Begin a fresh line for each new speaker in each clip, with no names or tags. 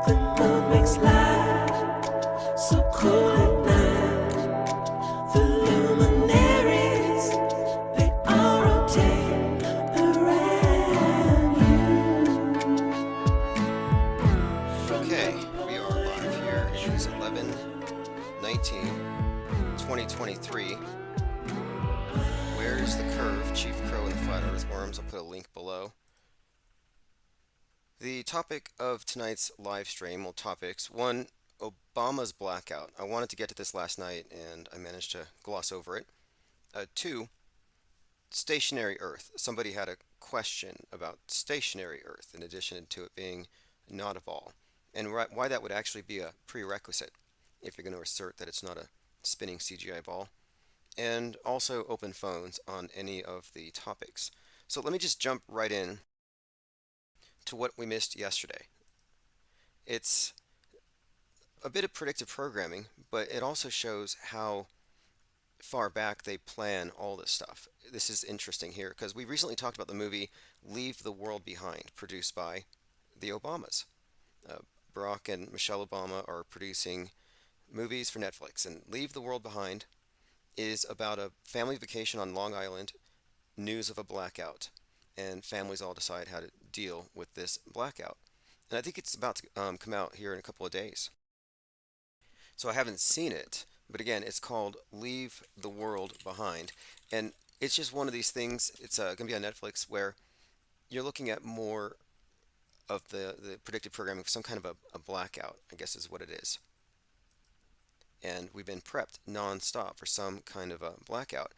Love makes life so cool at night. The luminaries, they all rotate around you.
Okay, we are live here. It is 11/19/2023. Where's the curve? Chief Crow and the Flat Earthworms. I'll put a link below. The topic of tonight's live stream, well, topics. One, Obama's blackout. I wanted to get to this last night and I managed to gloss over it. Two, stationary Earth. Somebody had a question about stationary Earth in addition to it being not a ball, and why that would actually be a prerequisite if you're going to assert that it's not a spinning CGI ball, and also open phones on any of the topics. So let me just jump right in to what we missed yesterday. It's a bit of predictive programming, but it also shows how far back they plan all this stuff. This is interesting here because we recently talked about the movie Leave the World Behind, produced by the Obamas. Barack and Michelle Obama are producing movies for Netflix, and Leave the World Behind is about a family vacation on Long Island, news of a blackout, and families all decide how to deal with this blackout. And I think it's about to come out here in a couple of days. So I haven't seen it, but again, it's called Leave the World Behind. And it's just one of these things, it's going to be on Netflix, where you're looking at more of the predictive programming, some kind of a blackout, I guess is what it is. And we've been prepped non-stop for some kind of a blackout.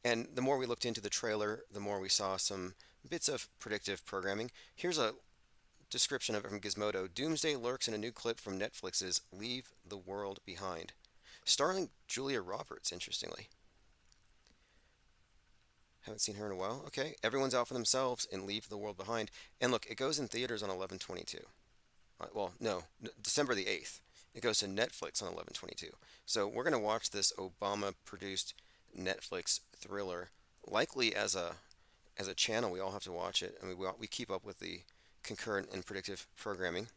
And the more we looked into the trailer, the more we saw some bits of predictive programming. Here's a description of it from Gizmodo. Doomsday lurks in a new clip from Netflix's Leave the World Behind, starring Julia Roberts, interestingly. Haven't seen her in a while. Okay, everyone's out for themselves in Leave the World Behind. And look, it goes in theaters on 11/22. Well, no, December the 8th. It goes to Netflix on 11/22. So we're going to watch this Obama-produced Netflix thriller, likely as a channel. We all have to watch it. I mean, we keep up with the concurrent and predictive programming.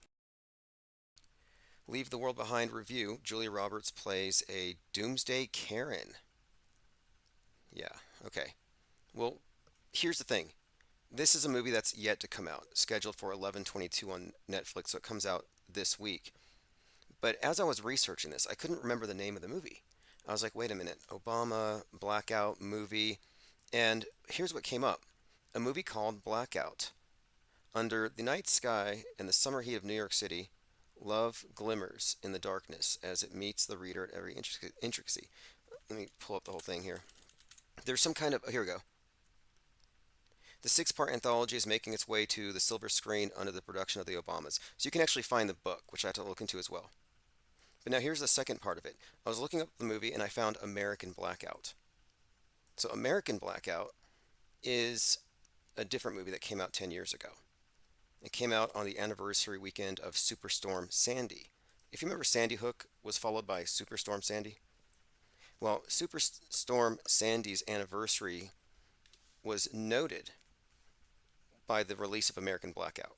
Leave the World Behind review. Julia Roberts plays a doomsday Karen. Yeah, okay. Well, here's the thing. This is a movie that's yet to come out, scheduled for 11/22 on Netflix, so it comes out this week. But as I was researching this, I couldn't remember the name of the movie. I was like, wait a minute, Obama, blackout movie, and here's what came up. A movie called Blackout. Under the night sky and the summer heat of New York City, love glimmers in the darkness as it meets the reader at every intricacy. Let me pull up the whole thing here. There's some kind of, here we go. The six-part anthology is making its way to the silver screen under the production of the Obamas. So you can actually find the book, which I had to look into as well. But now here's the second part of it. I was looking up the movie and I found American Blackout. So American Blackout is a different movie that came out 10 years ago. It came out on the anniversary weekend of Superstorm Sandy. If you remember, Sandy Hook was followed by Superstorm Sandy. Well, Superstorm Sandy's anniversary was noted by the release of American Blackout.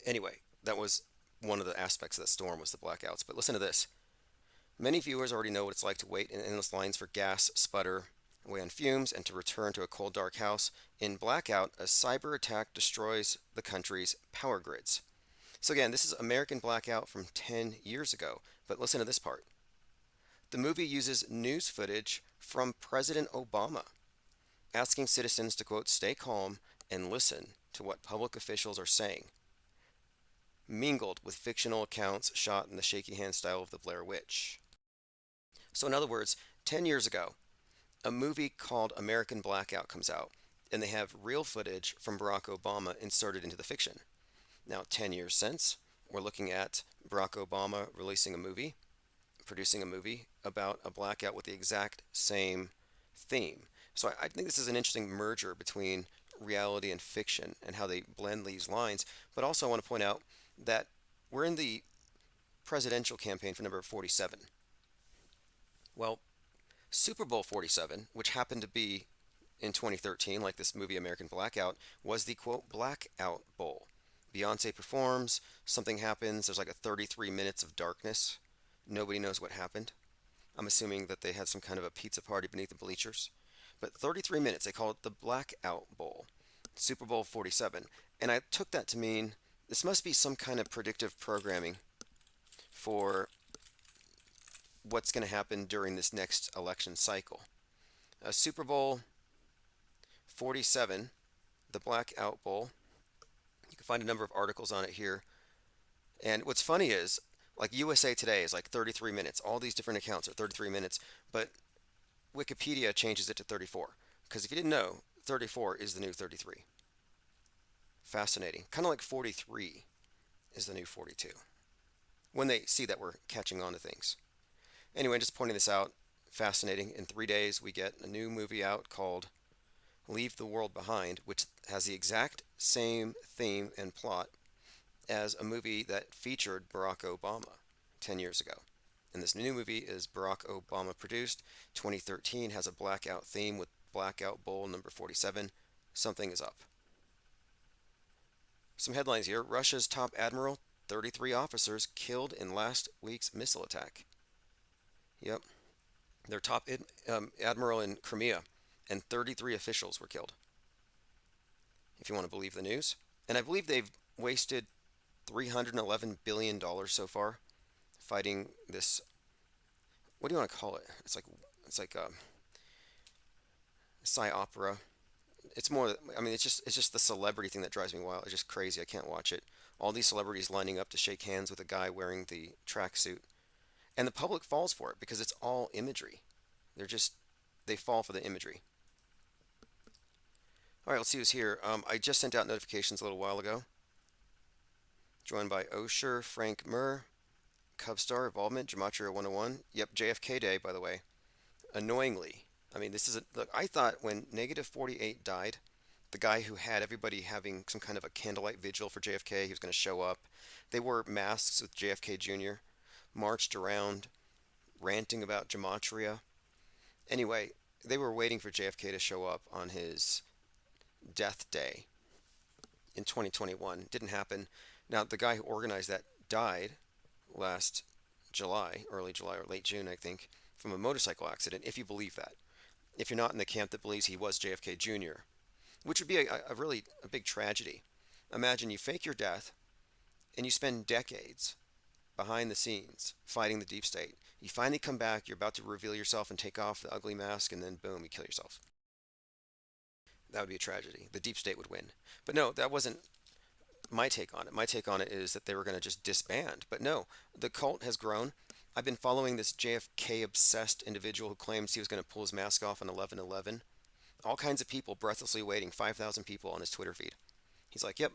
Anyway, that was one of the aspects of the storm, was the blackouts. But listen to this. Many viewers already know what it's like to wait in endless lines for gas, sputter, away on fumes, and to return to a cold, dark house. In Blackout, a cyber attack destroys the country's power grids. So again, this is American Blackout from 10 years ago. But listen to this part. The movie uses news footage from President Obama, asking citizens to, quote, stay calm and listen to what public officials are saying, mingled with fictional accounts shot in the shaky hand style of the Blair Witch. So in other words, 10 years ago, a movie called American Blackout comes out, and they have real footage from Barack Obama inserted into the fiction. Now, 10 years since, we're looking at Barack Obama releasing a movie, producing a movie about a blackout with the exact same theme. So I think this is an interesting merger between reality and fiction and how they blend these lines. But also I want to point out that we're in the presidential campaign for number 47. Well, Super Bowl 47, which happened to be in 2013, like this movie American Blackout, was the quote Blackout Bowl. Beyonce performs, something happens, there's like a 33 minutes of darkness. Nobody knows what happened. I'm assuming that they had some kind of a pizza party beneath the bleachers. But 33 minutes, they call it the Blackout Bowl, Super Bowl 47. And I took that to mean this must be some kind of predictive programming for what's going to happen during this next election cycle. Super Bowl 47, the Blackout Bowl. You can find a number of articles on it here. And what's funny is, like USA Today is like 33 minutes. All these different accounts are 33 minutes, but Wikipedia changes it to 34. Because if you didn't know, 34 is the new 33. Fascinating. Kind of like 43 is the new 42. When they see that we're catching on to things. Anyway, just pointing this out, fascinating. In 3 days, we get a new movie out called Leave the World Behind, which has the exact same theme and plot as a movie that featured Barack Obama 10 years ago. And this new movie is Barack Obama produced. 2013 has a blackout theme with Blackout Bowl number 47. Something is up. Some headlines here. Russia's top admiral, 33 officers killed in last week's missile attack. Yep. Their top admiral in Crimea and 33 officials were killed. If you want to believe the news. And I believe they've wasted $311 billion so far fighting this, what do you want to call it? It's like a psy opera. It's more, I mean, it's just the celebrity thing that drives me wild. It's just crazy. I can't watch it. All these celebrities lining up to shake hands with a guy wearing the tracksuit. And the public falls for it because it's all imagery. They fall for the imagery. All right, let's see who's here. I just sent out notifications a little while ago. Joined by Osher, Frank Murr, Cubstar, Involvement, Gematria 101. Yep, JFK Day, by the way. Annoyingly, I mean, look, I thought when Negative 48 died, the guy who had everybody having some kind of a candlelight vigil for JFK, he was going to show up. They wore masks with JFK Jr., marched around, ranting about Gematria. Anyway, they were waiting for JFK to show up on his death day in 2021. Didn't happen. Now, the guy who organized that died last July, early July or late June, I think, from a motorcycle accident, if you believe that. If you're not in the camp that believes he was JFK Jr., which would be a really a big tragedy. Imagine you fake your death and you spend decades behind the scenes fighting the deep state. You finally come back, you're about to reveal yourself and take off the ugly mask, and then boom, you kill yourself. That would be a tragedy. The deep state would win. But no, that wasn't my take on it. My take on it is that they were going to just disband. But no, the cult has grown. I've been following this JFK obsessed individual who claims he was going to pull his mask off on 11/11. All kinds of people breathlessly waiting, 5,000 people on his Twitter feed. He's like, yep,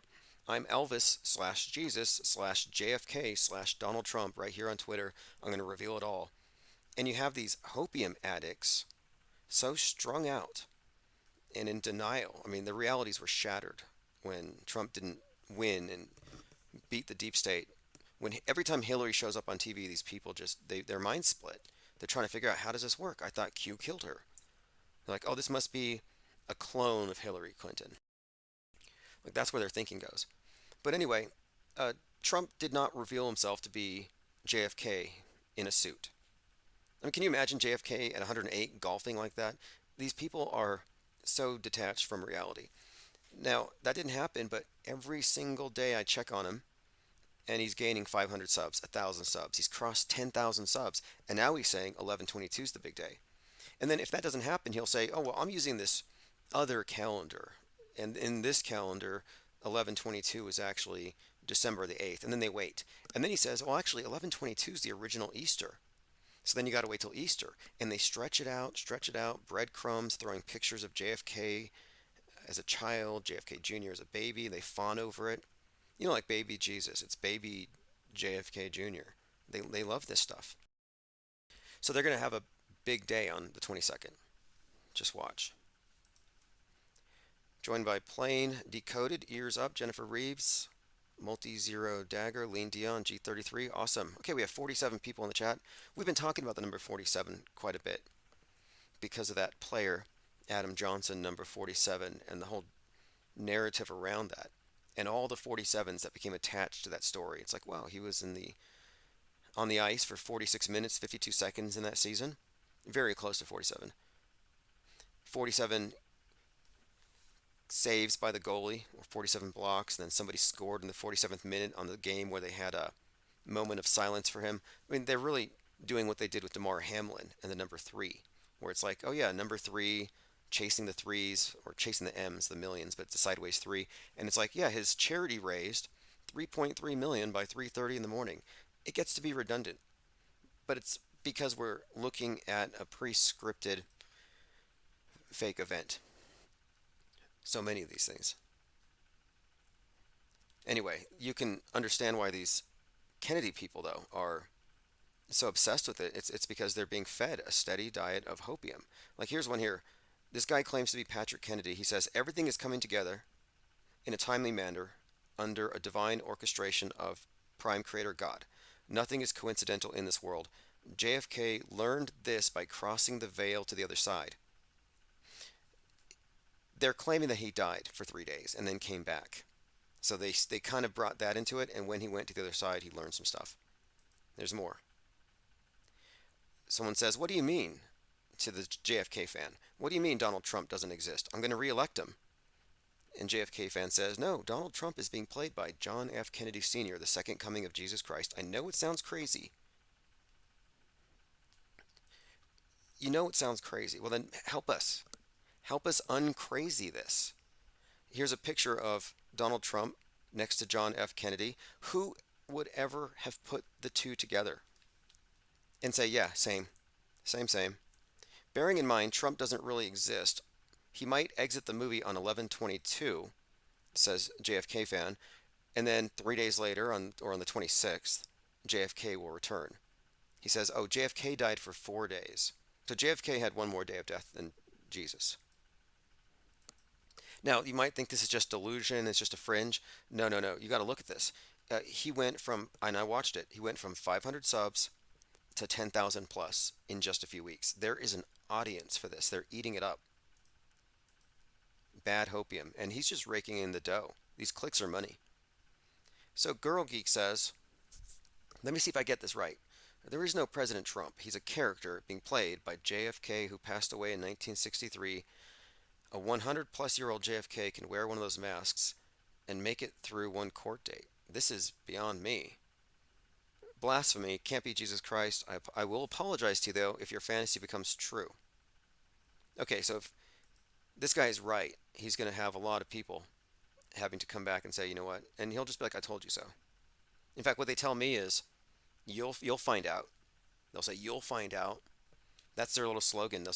I'm Elvis slash Jesus slash JFK slash Donald Trump right here on Twitter. I'm going to reveal it all. And you have these hopium addicts so strung out and in denial. I mean, the realities were shattered when Trump didn't win and beat the deep state. When every time Hillary shows up on TV, these people their minds split. They're trying to figure out, how does this work? I thought Q killed her. They're like, oh, this must be a clone of Hillary Clinton. Like, that's where their thinking goes. But anyway, Trump did not reveal himself to be JFK in a suit. I mean, can you imagine JFK at 108 golfing like that? These people are so detached from reality. Now, that didn't happen, but every single day I check on him, and he's gaining 500 subs, 1,000 subs. He's crossed 10,000 subs, and now he's saying 11/22 is the big day. And then if that doesn't happen, he'll say, oh, well, I'm using this other calendar. And in this calendar, 11/22 is actually December the 8th. And then they wait. And then he says, well, actually, 11/22 is the original Easter. So then you got to wait till Easter. And they stretch it out, breadcrumbs, throwing pictures of JFK as a child, JFK Jr. as a baby. They fawn over it. You know, like baby Jesus. It's baby JFK Jr. They love this stuff. So they're going to have a big day on the 22nd. Just watch. Joined by Plain Decoded, Ears Up, Jennifer Reeves, Multi-Zero Dagger, Lean Dion, G33. Awesome. Okay, we have 47 people in the chat. We've been talking about the number 47 quite a bit because of that player, Adam Johnson, number 47, and the whole narrative around that. and all the 47s that became attached to that story. It's like, wow, he was in the on the ice for 46 minutes, 52 seconds in that season. Very close to 47. 47 saves by the goalie, or 47 blocks, and then somebody scored in the 47th minute on the game where they had a moment of silence for him. I mean, they're really doing what they did with DeMar Hamlin and the number three, where it's like, oh yeah, number three chasing the threes or chasing the M's, the millions, but it's a sideways three. And it's like, yeah, his charity raised 3.3 million by 3:30 in the morning. It gets to be redundant, but it's because we're looking at a pre-scripted fake event. So many of these things. Anyway, you can understand why these Kennedy people though are so obsessed with it. It's because they're being fed a steady diet of hopium. Like here's one here. This guy claims to be Patrick Kennedy. He says everything is coming together in a timely manner under a divine orchestration of prime creator God. Nothing is coincidental in this world. JFK learned this by crossing the veil to the other side. They're claiming that he died for 3 days and then came back. So they kind of brought that into it, and when he went to the other side, he learned some stuff. There's more. Someone says, "What do you mean?" to the JFK fan. "What do you mean Donald Trump doesn't exist? I'm going to re-elect him." And JFK fan says, "No, Donald Trump is being played by John F. Kennedy Sr., the second coming of Jesus Christ. I know it sounds crazy. You know it sounds crazy. Well, then help us. Help us uncrazy this." Here's a picture of Donald Trump next to John F. Kennedy. Who would ever have put the two together and say, yeah, same, same, same? Bearing in mind, Trump doesn't really exist. He might exit the movie on 11/22, says JFK fan, and then 3 days later, or on the 26th, JFK will return. He says, oh, JFK died for 4 days. So JFK had one more day of death than Jesus. Now, you might think this is just delusion, it's just a fringe. No, no, no. You got to look at this. He went from, and I watched it, he went from 500 subs to 10,000 plus in just a few weeks. There is an audience for this. They're eating it up. Bad hopium. And he's just raking in the dough. These clicks are money. So Girl Geek says, let me see if I get this right. There is no President Trump. He's a character being played by JFK, who passed away in 1963. A 100-plus-year-old JFK can wear one of those masks and make it through one court date. This is beyond me. Blasphemy. Can't be Jesus Christ. I will apologize to you, though, if your fantasy becomes true. Okay, so if this guy is right, he's going to have a lot of people having to come back and say, you know what? And he'll just be like, I told you so. In fact, what they tell me is, you'll find out. They'll say, you'll find out. That's their little slogan. They'll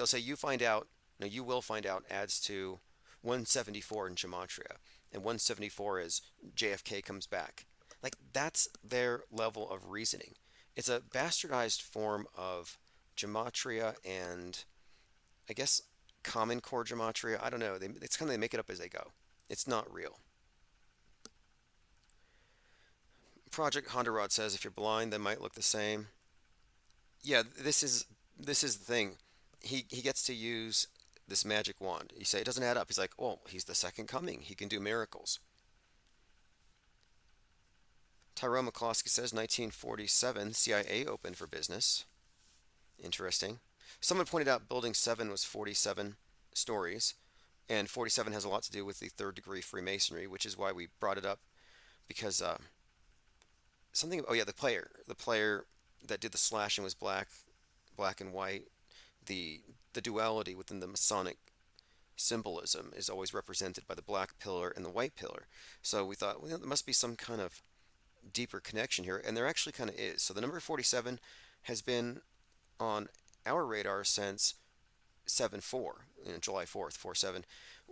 say you find out. No, you will find out adds to 174 in gematria. And 174 is JFK comes back. Like, that's their level of reasoning. It's a bastardized form of gematria and, I guess, common core gematria. I don't know. It's kind of, they make it up as they go. It's not real. Project Honda Rod says, if you're blind, they might look the same. Yeah, this is the thing. He gets to use this magic wand. You say it doesn't add up. He's like, oh, he's the second coming. He can do miracles. Tyrone McCloskey says 1947 CIA opened for business. Interesting. Someone pointed out Building 7 was 47 stories, and 47 has a lot to do with the third degree Freemasonry, which is why we brought it up, because something. Oh yeah, the player that did the slashing was black and white. The duality within the Masonic symbolism is always represented by the black pillar and the white pillar. So we thought, well, there must be some kind of deeper connection here, and there actually kind of is. So the number 47 has been on our radar since 7/4, July 4th, 4/7,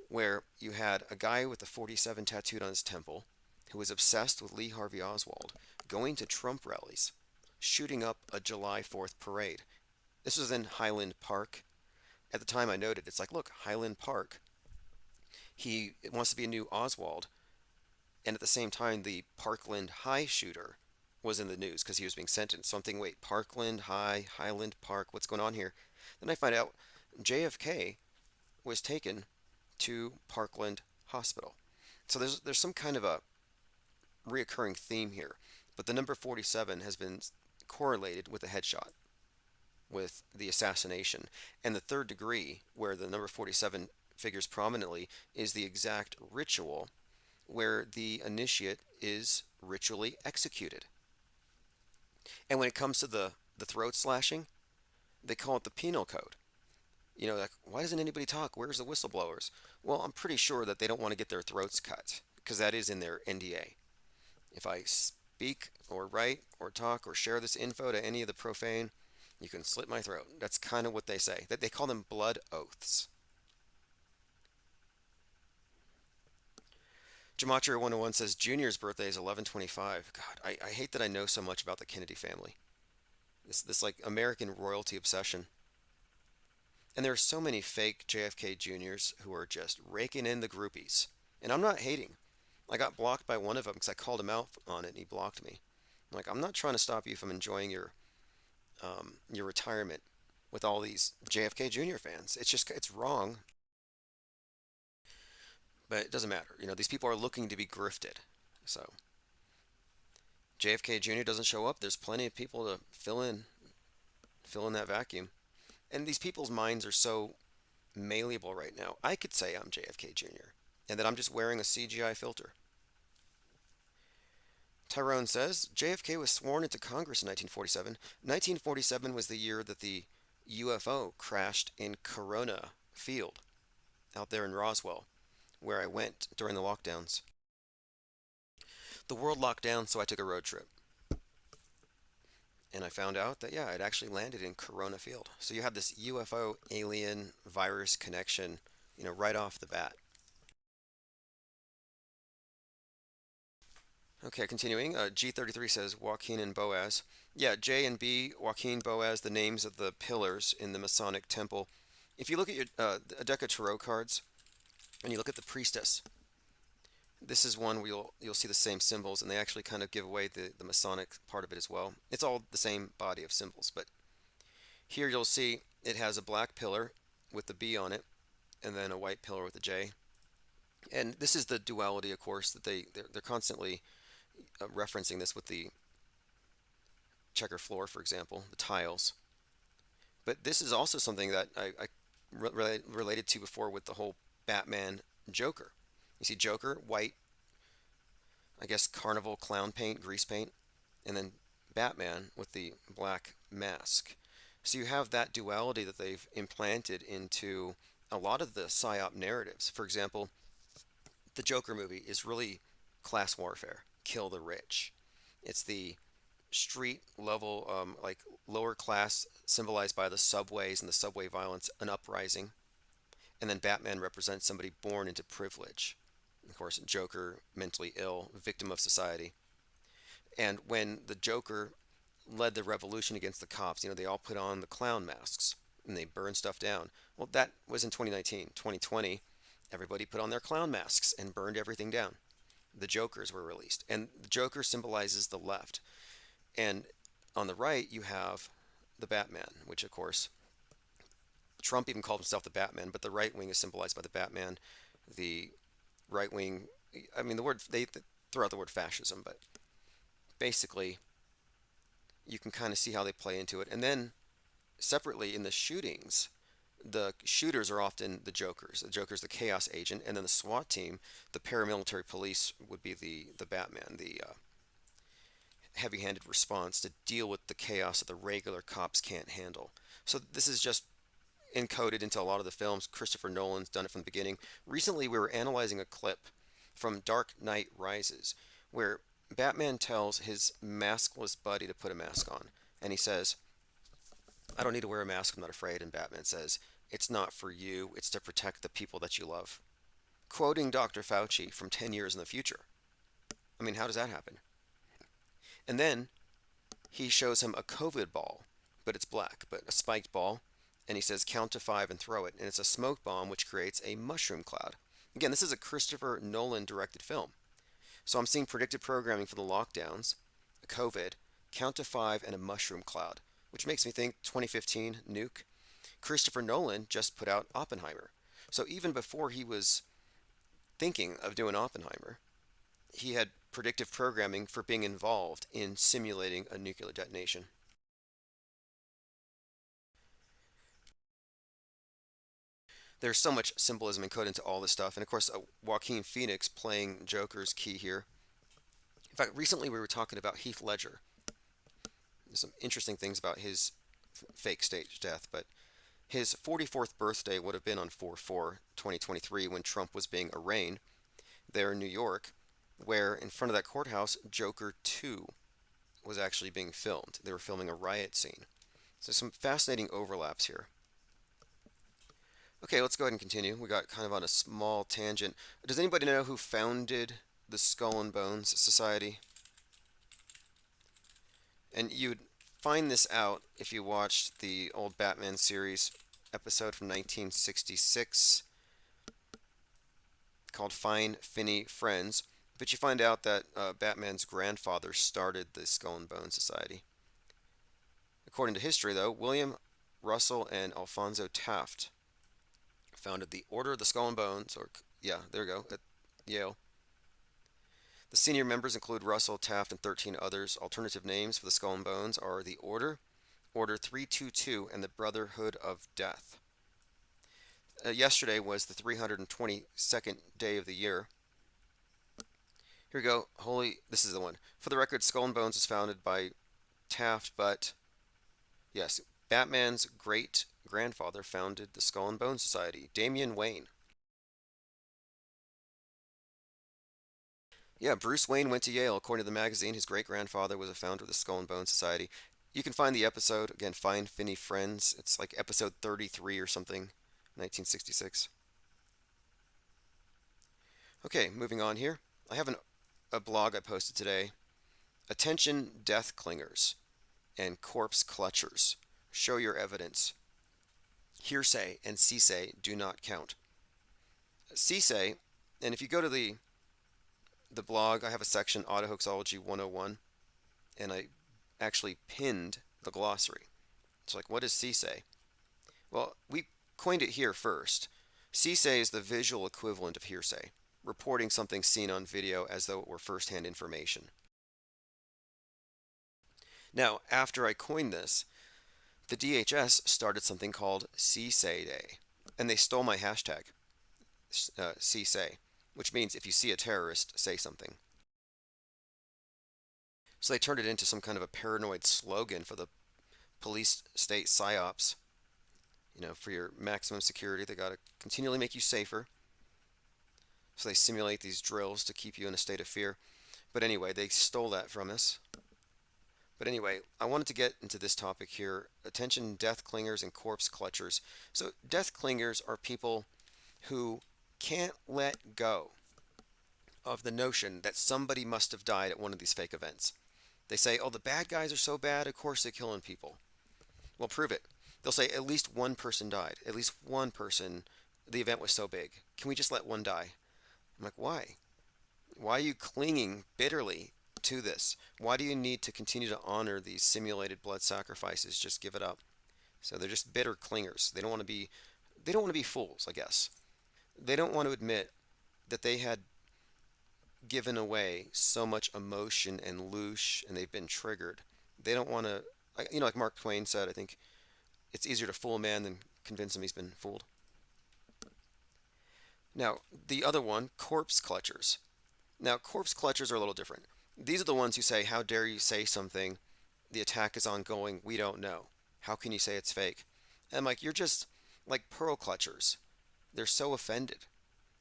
where you had a guy with the 47 tattooed on his temple who was obsessed with Lee Harvey Oswald, going to Trump rallies, shooting up a July 4th parade. This was in Highland Park. At the time I noted, it's like, look, Highland Park. He wants to be a new Oswald. And at the same time, the Parkland High shooter was in the news because he was being sentenced. So I'm thinking, wait, Parkland High, Highland Park, what's going on here? Then I find out JFK was taken to Parkland Hospital. So there's some kind of a reoccurring theme here, but the number 47 has been correlated with a headshot, with the assassination. And the third degree, where the number 47 figures prominently, is the exact ritual where the initiate is ritually executed. And when it comes to the throat slashing, they call it the penal code. You know, like, why doesn't anybody talk? Where's the whistleblowers? Well, I'm pretty sure that they don't want to get their throats cut because that is in their NDA. If I speak or write or talk or share this info to any of the profane, you can slit my throat. That's kind of what they say. That they call them blood oaths. Gematria 101 says Junior's birthday is 11/25. God, I hate that I know so much about the Kennedy family. This like American royalty obsession. And there are so many fake JFK Juniors who are just raking in the groupies. And I'm not hating. I got blocked by one of them because I called him out on it and he blocked me. I'm like, I'm not trying to stop you from enjoying your retirement with all these JFK Jr. fans. It's just it's wrong, but it doesn't matter. You know, these people are looking to be grifted. So JFK Jr. doesn't show up. There's plenty of people to fill in that vacuum. And these people's minds are so malleable right now. I could say I'm JFK Jr. and that I'm just wearing a CGI filter. Tyrone says JFK was sworn into Congress in 1947. 1947 was the year that the UFO crashed in Corona Field out there in Roswell, where I went during the lockdowns. The world locked down, so I took a road trip. And I found out that, yeah, it actually landed in Corona Field. So you have this UFO alien virus connection, you know, right off the bat. Okay, continuing. G33 says Joaquin and Boaz. Yeah, J and B, Joaquin, Boaz, the names of the pillars in the Masonic temple. If you look at your a deck of tarot cards and you look at the priestess, this is one where you'll see the same symbols, and they actually kind of give away the Masonic part of it as well. It's all the same body of symbols, but here you'll see it has a black pillar with the B on it, and then a white pillar with a J. And this is the duality, of course, that they're constantly referencing this with the checker floor, for example, the tiles. But this is also something that I related to before with the whole Batman Joker. You see Joker, white, I guess carnival clown paint, grease paint, and then Batman with the black mask. So you have that duality that they've implanted into a lot of the PSYOP narratives. For example, the Joker movie is really class warfare, kill the rich. It's the street level, like lower class, symbolized by the subways and the subway violence, an uprising. And then Batman represents somebody born into privilege. Of course, Joker, mentally ill, victim of society. And when the Joker led the revolution against the cops, you know, they all put on the clown masks and they burned stuff down. Well, that was in 2019. 2020, everybody put on their clown masks and burned everything down. The Jokers were released. And the Joker symbolizes the left. And on the right, you have the Batman, which, of course, Trump even called himself the Batman, but the right wing is symbolized by the Batman. The right wing, I mean, the word, they throw out the word fascism, but basically, you can kind of see how they play into it. And then, separately, in the shootings, the shooters are often the Jokers. The Joker's the chaos agent, and then the SWAT team, the paramilitary police, would be the Batman, the heavy-handed response to deal with the chaos that the regular cops can't handle. So this is just encoded into a lot of the films. Christopher Nolan's done it from the beginning. Recently, we were analyzing a clip from Dark Knight Rises where Batman tells his maskless buddy to put a mask on. And he says, I don't need to wear a mask, I'm not afraid. And Batman says, it's not for you, it's to protect the people that you love. Quoting Dr. Fauci from 10 years in the future. I mean, how does that happen? And then he shows him a COVID ball, but it's black, but a spiked ball. And he says, count to 5 and throw it. And it's a smoke bomb which creates a mushroom cloud. Again, this is a Christopher Nolan directed film. So I'm seeing predictive programming for the lockdowns, COVID, count to 5, and a mushroom cloud, which makes me think 2015 nuke. Christopher Nolan just put out Oppenheimer. So even before he was thinking of doing Oppenheimer. He had predictive programming for being involved in simulating a nuclear detonation. There's so much symbolism encoded into all this stuff, and of course, Joaquin Phoenix playing Joker's key here. In fact, recently we were talking about Heath Ledger. There's some interesting things about his fake stage death, but his 44th birthday would have been on 4/4/2023 when Trump was being arraigned there in New York, where in front of that courthouse, Joker 2 was actually being filmed. They were filming a riot scene. So some fascinating overlaps here. Okay, let's go ahead and continue. We got kind of on a small tangent. Does anybody know who founded the Skull and Bones Society? And you'd find this out if you watched the old Batman series episode from 1966 called Fine Finney Friends. But you find out that Batman's grandfather started the Skull and Bones Society. According to history, though, William Russell and Alfonso Taft founded the Order of the Skull and Bones, or yeah, there we go, at Yale. The senior members include Russell, Taft, and 13 others. Alternative names for the Skull and Bones are the Order, Order 322, and the Brotherhood of Death. Yesterday was the 322nd day of the year. Here we go. This is the one. For the record, Skull and Bones was founded by Taft, but yes, Batman's great grandfather founded the Skull and Bones Society, Damian Wayne. Yeah, Bruce Wayne went to Yale. According to the magazine, his great grandfather was a founder of the Skull and Bones Society. You can find the episode, again, Fine Finney Friends. It's like episode 33 or something, 1966. Okay, moving on here. I have a blog I posted today. Attention death clingers and corpse clutchers. Show your evidence. Hearsay and CSAY do not count. CSAY, and if you go to the blog, I have a section, Autohoaxology 101, and I actually pinned the glossary. It's like, what does CSAY? Well, we coined it here first. CSAY is the visual equivalent of hearsay, reporting something seen on video as though it were first-hand information. Now, after I coined this, the DHS started something called CSAY Day, and they stole my hashtag, CSAY, which means if you see a terrorist, say something. So they turned it into some kind of a paranoid slogan for the police state psyops. You know, for your maximum security, they got to continually make you safer. So they simulate these drills to keep you in a state of fear. But anyway, they stole that from us. But anyway, I wanted to get into this topic here. Attention death clingers and corpse clutchers. So death clingers are people who can't let go of the notion that somebody must have died at one of these fake events. They say, oh, the bad guys are so bad, of course they're killing people. Well, prove it. They'll say at least one person died. At least one person, the event was so big. Can we just let one die? I'm like, why? Why are you clinging bitterly to this? Why do you need to continue to honor these simulated blood sacrifices? Just give it up. So they're just bitter clingers. They don't want to be fools, I guess. They don't want to admit that they had given away so much emotion and loosh and they've been triggered. They don't want to, like Mark Twain said, I think it's easier to fool a man than convince him he's been fooled. Now, the other one, corpse clutchers. Now, corpse clutchers are a little different. These are the ones who say, how dare you say something? The attack is ongoing. We don't know. How can you say it's fake? And I'm like, you're just like pearl clutchers. They're so offended.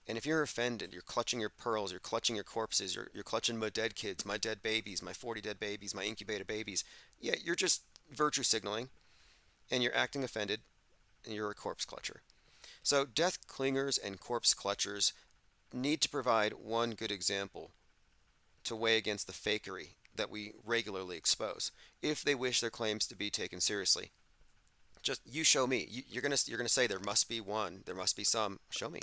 And if you're offended, you're clutching your pearls, you're clutching your corpses, you're clutching my dead kids, my dead babies, my 40 dead babies, my incubator babies. Yeah, you're just virtue signaling, and you're acting offended, and you're a corpse clutcher. So death clingers and corpse clutchers need to provide one good example to weigh against the fakery that we regularly expose, if they wish their claims to be taken seriously. Just you show me. You're gonna say there must be one, there must be some. Show me.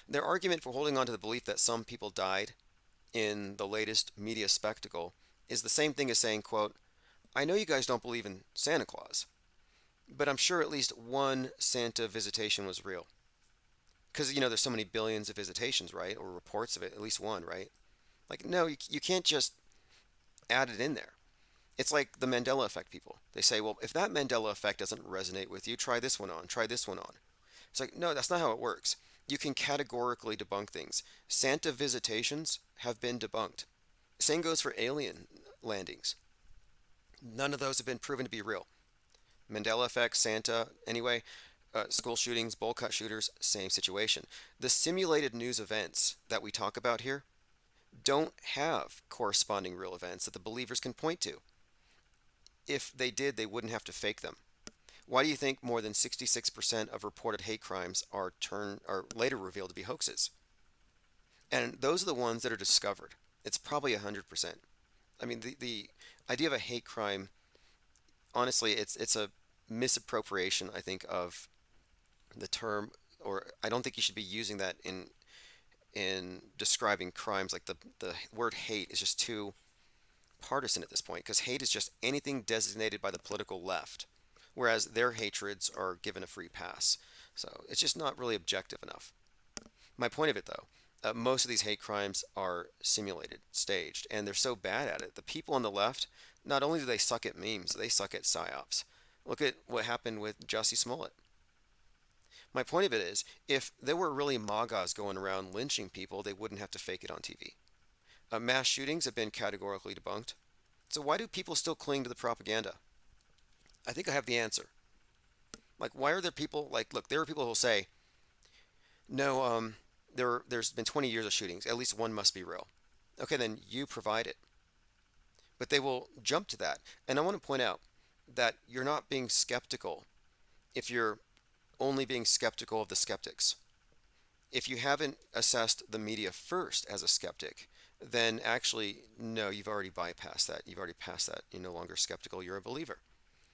Their argument for holding on to the belief that some people died in the latest media spectacle is the same thing as saying, quote, I know you guys don't believe in Santa Claus, but I'm sure at least one Santa visitation was real. Because, there's so many billions of visitations, right? Or reports of it, at least one, right? Like, no, you can't just add it in there. It's like the Mandela effect people. They say, well, if that Mandela effect doesn't resonate with you, try this one on, try this one on. It's like, no, that's not how it works. You can categorically debunk things. Santa visitations have been debunked. Same goes for alien landings. None of those have been proven to be real. Mandela effect, Santa, anyway, school shootings, bowl cut shooters, same situation. The simulated news events that we talk about here don't have corresponding real events that the believers can point to. If they did, they wouldn't have to fake them. Why do you think more than 66% of reported hate crimes are later revealed to be hoaxes? And those are the ones that are discovered. It's probably 100%. I mean, the idea of a hate crime, honestly, it's a misappropriation, I think, of the term, or I don't think you should be using that in describing crimes. Like the word hate is just too partisan at this point, because hate is just anything designated by the political left, whereas their hatreds are given a free pass. So it's just not really objective enough. My point of it, though, most of these hate crimes are simulated, staged, and they're so bad at it. The people on the left, not only do they suck at memes, they suck at psyops. Look at what happened with Jussie Smollett. My point of it is, if there were really MAGAs going around lynching people, they wouldn't have to fake it on TV. Mass shootings have been categorically debunked. So why do people still cling to the propaganda? I think I have the answer. Like, why are there people, like, look, there are people who will say, no, there's been 20 years of shootings. At least one must be real. Okay, then you provide it. But they will jump to that. And I want to point out that you're not being skeptical if you're only being skeptical of the skeptics. If you haven't assessed the media first as a skeptic, then actually, no, you've already bypassed that. You've already passed that. You're no longer skeptical, you're a believer.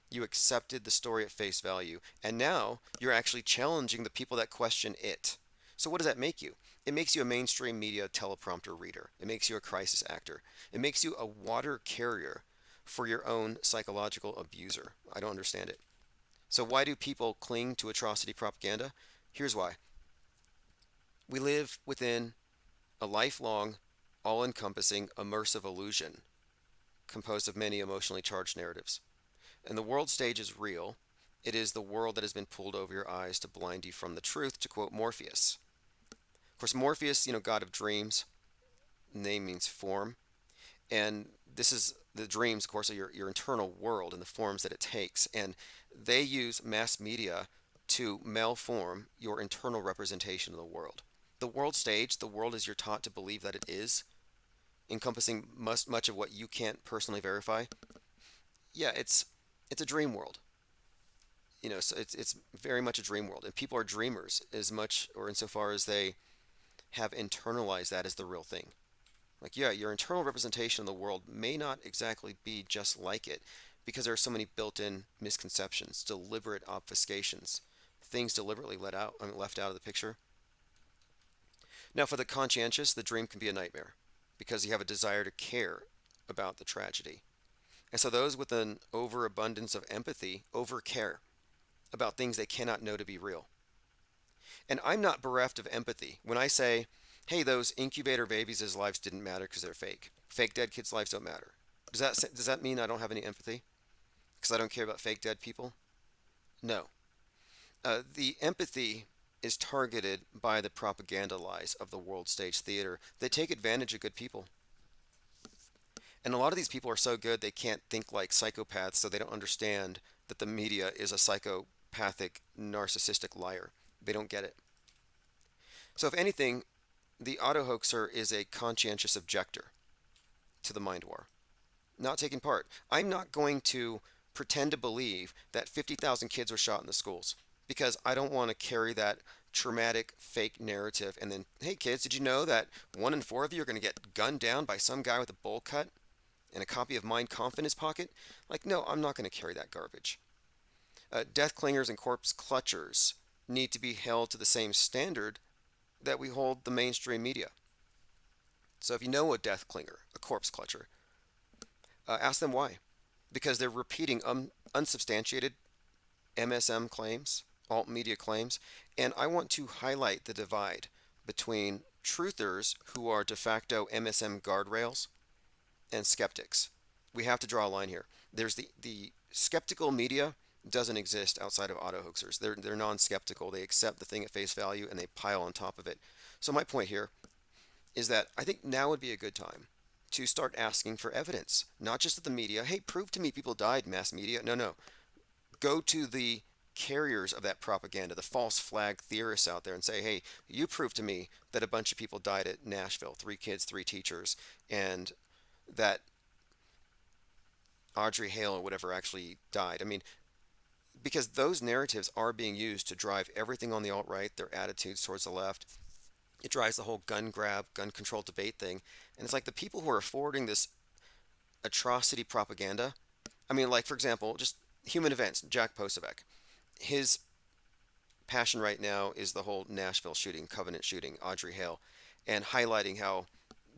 You accepted the story at face value, and now you're actually challenging the people that question it. So what does that make you? It makes you a mainstream media teleprompter reader. It makes you a crisis actor. It makes you a water carrier for your own psychological abuser. I don't understand it. So why do people cling to atrocity propaganda? Here's why. We live within a lifelong, all-encompassing, immersive illusion composed of many emotionally charged narratives. And the world stage is real. It is the world that has been pulled over your eyes to blind you from the truth, to quote Morpheus. Of course, Morpheus, god of dreams, name means form. And this is the dreams, of course, are your internal world and the forms that it takes. And they use mass media to malform your internal representation of the world. The world stage, the world as you're taught to believe that it is, encompassing much of what you can't personally verify. Yeah, it's a dream world. So it's very much a dream world, and people are dreamers as much or insofar as they have internalized that as the real thing. Like, yeah, your internal representation of the world may not exactly be just like it because there are so many built-in misconceptions, deliberate obfuscations, things deliberately left out of the picture. Now, for the conscientious, the dream can be a nightmare because you have a desire to care about the tragedy. And so those with an overabundance of empathy overcare about things they cannot know to be real. And I'm not bereft of empathy when I say, hey, those incubator babies' lives didn't matter because they're fake. Fake dead kids' lives don't matter. Does that mean I don't have any empathy? Because I don't care about fake dead people? No. The empathy is targeted by the propaganda lies of the world stage theater. They take advantage of good people. And a lot of these people are so good they can't think like psychopaths, so they don't understand that the media is a psychopathic, narcissistic liar. They don't get it. So if anything, the auto-hoaxer is a conscientious objector to the mind war, not taking part. I'm not going to pretend to believe that 50,000 kids were shot in the schools because I don't want to carry that traumatic fake narrative and then, hey kids, did you know that 1 in 4 of you are going to get gunned down by some guy with a bowl cut and a copy of Mein Kampf in his pocket? Like, no, I'm not going to carry that garbage. Death clingers and corpse clutchers need to be held to the same standard that we hold the mainstream media. So if you know a death clinger, a corpse clutcher, ask them why. Because they're repeating unsubstantiated MSM claims alt media claims, and I want to highlight the divide between truthers who are de facto MSM guardrails and skeptics. We have to draw a line here. There's the skeptical media doesn't exist outside of auto hoaxers. They're non-skeptical. They accept the thing at face value and they pile on top of it. So my point here is that I think now would be a good time to start asking for evidence, not just at the media. Hey, prove to me people died, mass media. No, no. Go to the carriers of that propaganda, the false flag theorists out there, and say, hey, you prove to me that a bunch of people died at Nashville, 3 kids, 3 teachers, and that Audrey Hale or whatever actually died. I mean, because those narratives are being used to drive everything on the alt right, their attitudes towards the left. It drives the whole gun grab, gun control debate thing. And it's like the people who are forwarding this atrocity propaganda. I mean, like, for example, just human events, Jack Posobiec. His passion right now is the whole Nashville shooting, Covenant shooting, Audrey Hale, and highlighting how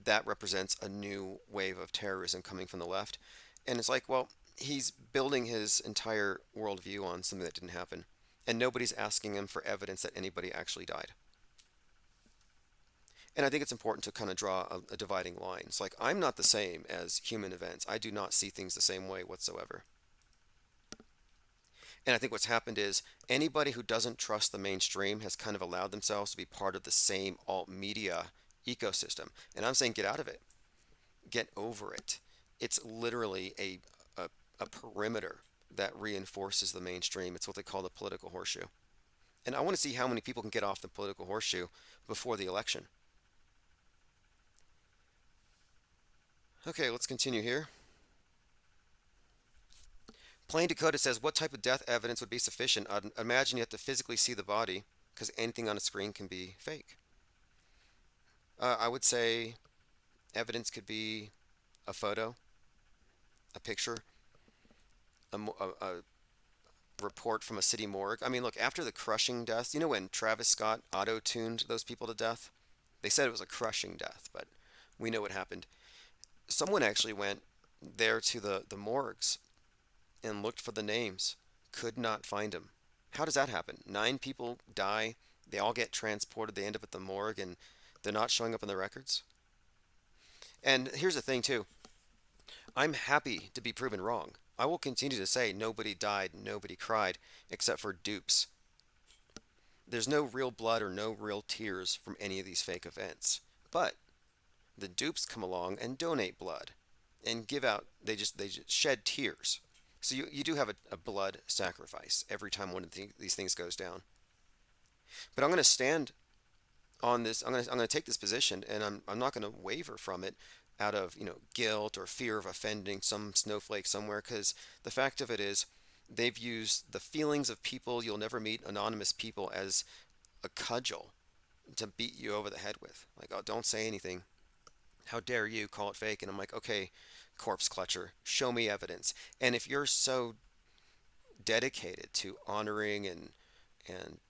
that represents a new wave of terrorism coming from the left. And it's like, well, he's building his entire worldview on something that didn't happen. And nobody's asking him for evidence that anybody actually died. And I think it's important to kind of draw a dividing line. It's like, I'm not the same as human events. I do not see things the same way whatsoever. And I think what's happened is anybody who doesn't trust the mainstream has kind of allowed themselves to be part of the same alt media ecosystem. And I'm saying get out of it. Get over it. It's literally a perimeter that reinforces the mainstream. It's what they call the political horseshoe. And I want to see how many people can get off the political horseshoe before the election. Okay, let's continue here. Plain Dakota says, what type of death evidence would be sufficient? I'd imagine you have to physically see the body because anything on a screen can be fake. I would say evidence could be a photo, a picture, a report from a city morgue. I mean, look, after the crushing deaths, you know when Travis Scott auto-tuned those people to death? They said it was a crushing death, but we know what happened. Someone actually went there to the morgues and looked for the names, could not find them. How does that happen? 9 people die, they all get transported, they end up at the morgue, and they're not showing up in the records? And here's the thing, too. I'm happy to be proven wrong. I will continue to say nobody died, nobody cried, except for dupes. There's no real blood or no real tears from any of these fake events. But the dupes come along and donate blood and give out, they just shed tears. So you do have a blood sacrifice every time one of these things goes down. But I'm going to stand on this. I'm going to take this position, and I'm not going to waver from it out of guilt or fear of offending some snowflake somewhere. Because the fact of it is, they've used the feelings of people you'll never meet, anonymous people, as a cudgel to beat you over the head with. Like, oh, don't say anything. How dare you call it fake? And I'm like, okay, corpse clutcher, show me evidence. And if you're so dedicated to honoring and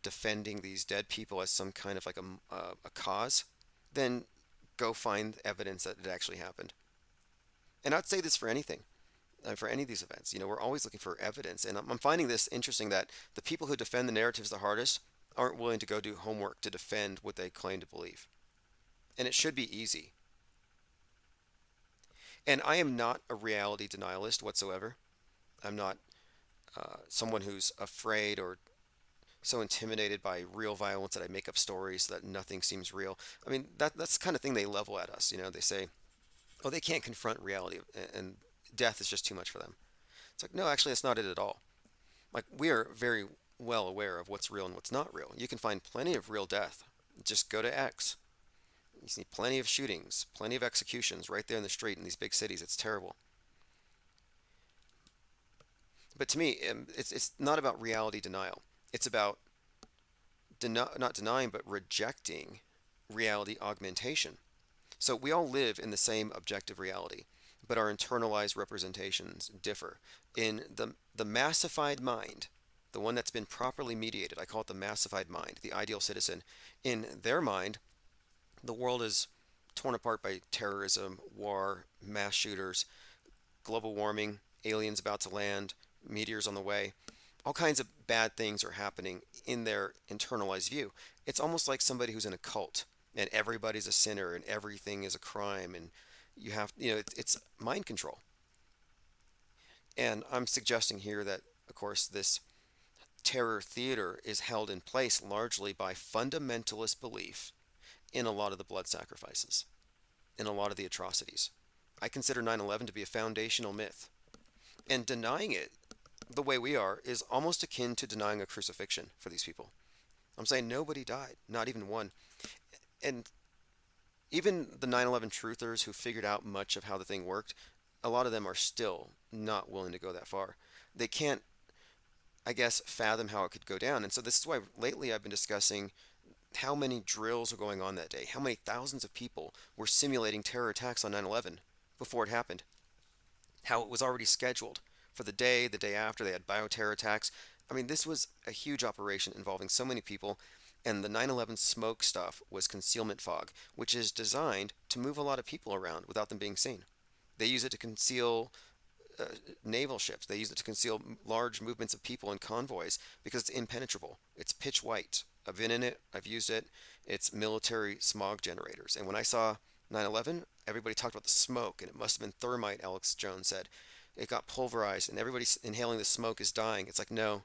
defending these dead people as some kind of like a cause, then go find evidence that it actually happened. And I'd say this for anything, for any of these events. We're always looking for evidence. And I'm finding this interesting that the people who defend the narratives the hardest aren't willing to go do homework to defend what they claim to believe. And it should be easy. And I am not a reality denialist whatsoever. I'm not someone who's afraid or so intimidated by real violence that I make up stories that nothing seems real. I mean, that's the kind of thing they level at us. They say, oh, they can't confront reality and death is just too much for them. It's like, no, actually, that's not it at all. Like, we are very well aware of what's real and what's not real. You can find plenty of real death. Just go to X. You see plenty of shootings, plenty of executions right there in the street in these big cities. It's terrible. But to me, it's not about reality denial. It's about not denying, but rejecting reality augmentation. So we all live in the same objective reality, but our internalized representations differ. In the massified mind, the one that's been properly mediated, I call it the massified mind, the ideal citizen, in their mind, the world is torn apart by terrorism, war, mass shooters, global warming, aliens about to land, meteors on the way. All kinds of bad things are happening in their internalized view. It's almost like somebody who's in a cult and everybody's a sinner and everything is a crime and it's mind control. And I'm suggesting here that, of course, this terror theater is held in place largely by fundamentalist belief in a lot of the blood sacrifices, in a lot of the atrocities. I consider 9/11 to be a foundational myth. And denying it the way we are is almost akin to denying a crucifixion for these people. I'm saying nobody died, not even one. And even the 9/11 truthers who figured out much of how the thing worked, a lot of them are still not willing to go that far. They can't, I guess, fathom how it could go down. And so this is why lately I've been discussing how many drills are going on that day, how many thousands of people were simulating terror attacks on 9/11 before it happened, how it was already scheduled for the day after they had bioterror attacks. I mean, this was a huge operation involving so many people, and the 9/11 smoke stuff was concealment fog, which is designed to move a lot of people around without them being seen. They use it to conceal uh, naval ships. They use it to conceal large movements of people in convoys because it's impenetrable. It's pitch white. I've been in it. I've used it. It's military smog generators. And when I saw 9/11, everybody talked about the smoke, and it must have been thermite, Alex Jones said. It got pulverized, and everybody's inhaling the smoke is dying. It's like, no,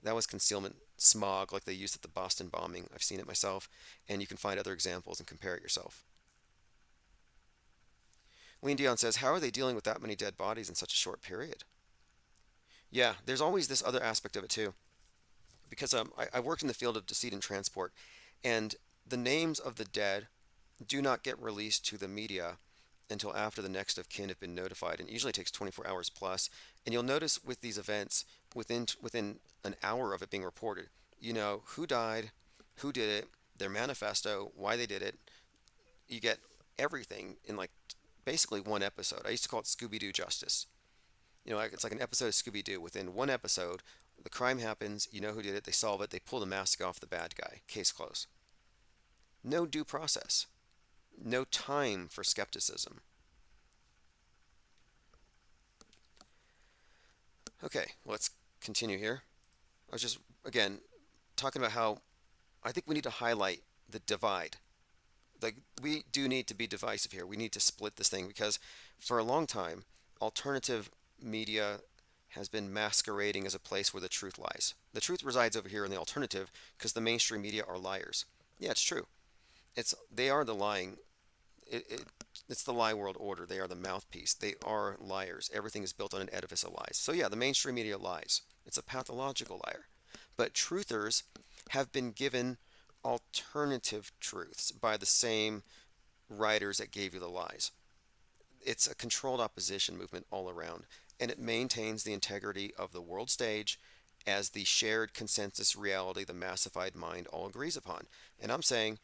that was concealment smog like they used at the Boston bombing. I've seen it myself, and you can find other examples and compare it yourself. Lean Dion says, how are they dealing with that many dead bodies in such a short period? Yeah, there's always this other aspect of it too, because I worked in the field of decedent transport, and the names of the dead do not get released to the media until after the next of kin have been notified, and it usually takes 24 hours plus. And you'll notice with these events, within an hour of it being reported, you know who died, who did it, their manifesto, why they did it. You get everything in like basically one episode. I used to call it Scooby Doo Justice. It's like an episode of Scooby Doo. Within one episode, the crime happens, you know who did it, they solve it, they pull the mask off the bad guy. Case closed. No due process. No time for skepticism. Okay, let's continue here. I was just, again, talking about how I think we need to highlight the divide. Like, we do need to be divisive here. We need to split this thing because for a long time, alternative media has been masquerading as a place where the truth lies. The truth resides over here in the alternative because the mainstream media are liars. Yeah, it's true. They are the lying. It's the lie world order. They are the mouthpiece. They are liars. Everything is built on an edifice of lies. So yeah, the mainstream media lies. It's a pathological liar. But truthers have been given alternative truths by the same writers that gave you the lies. It's a controlled opposition movement all around, and it maintains the integrity of the world stage as the shared consensus reality the massified mind all agrees upon. And I'm saying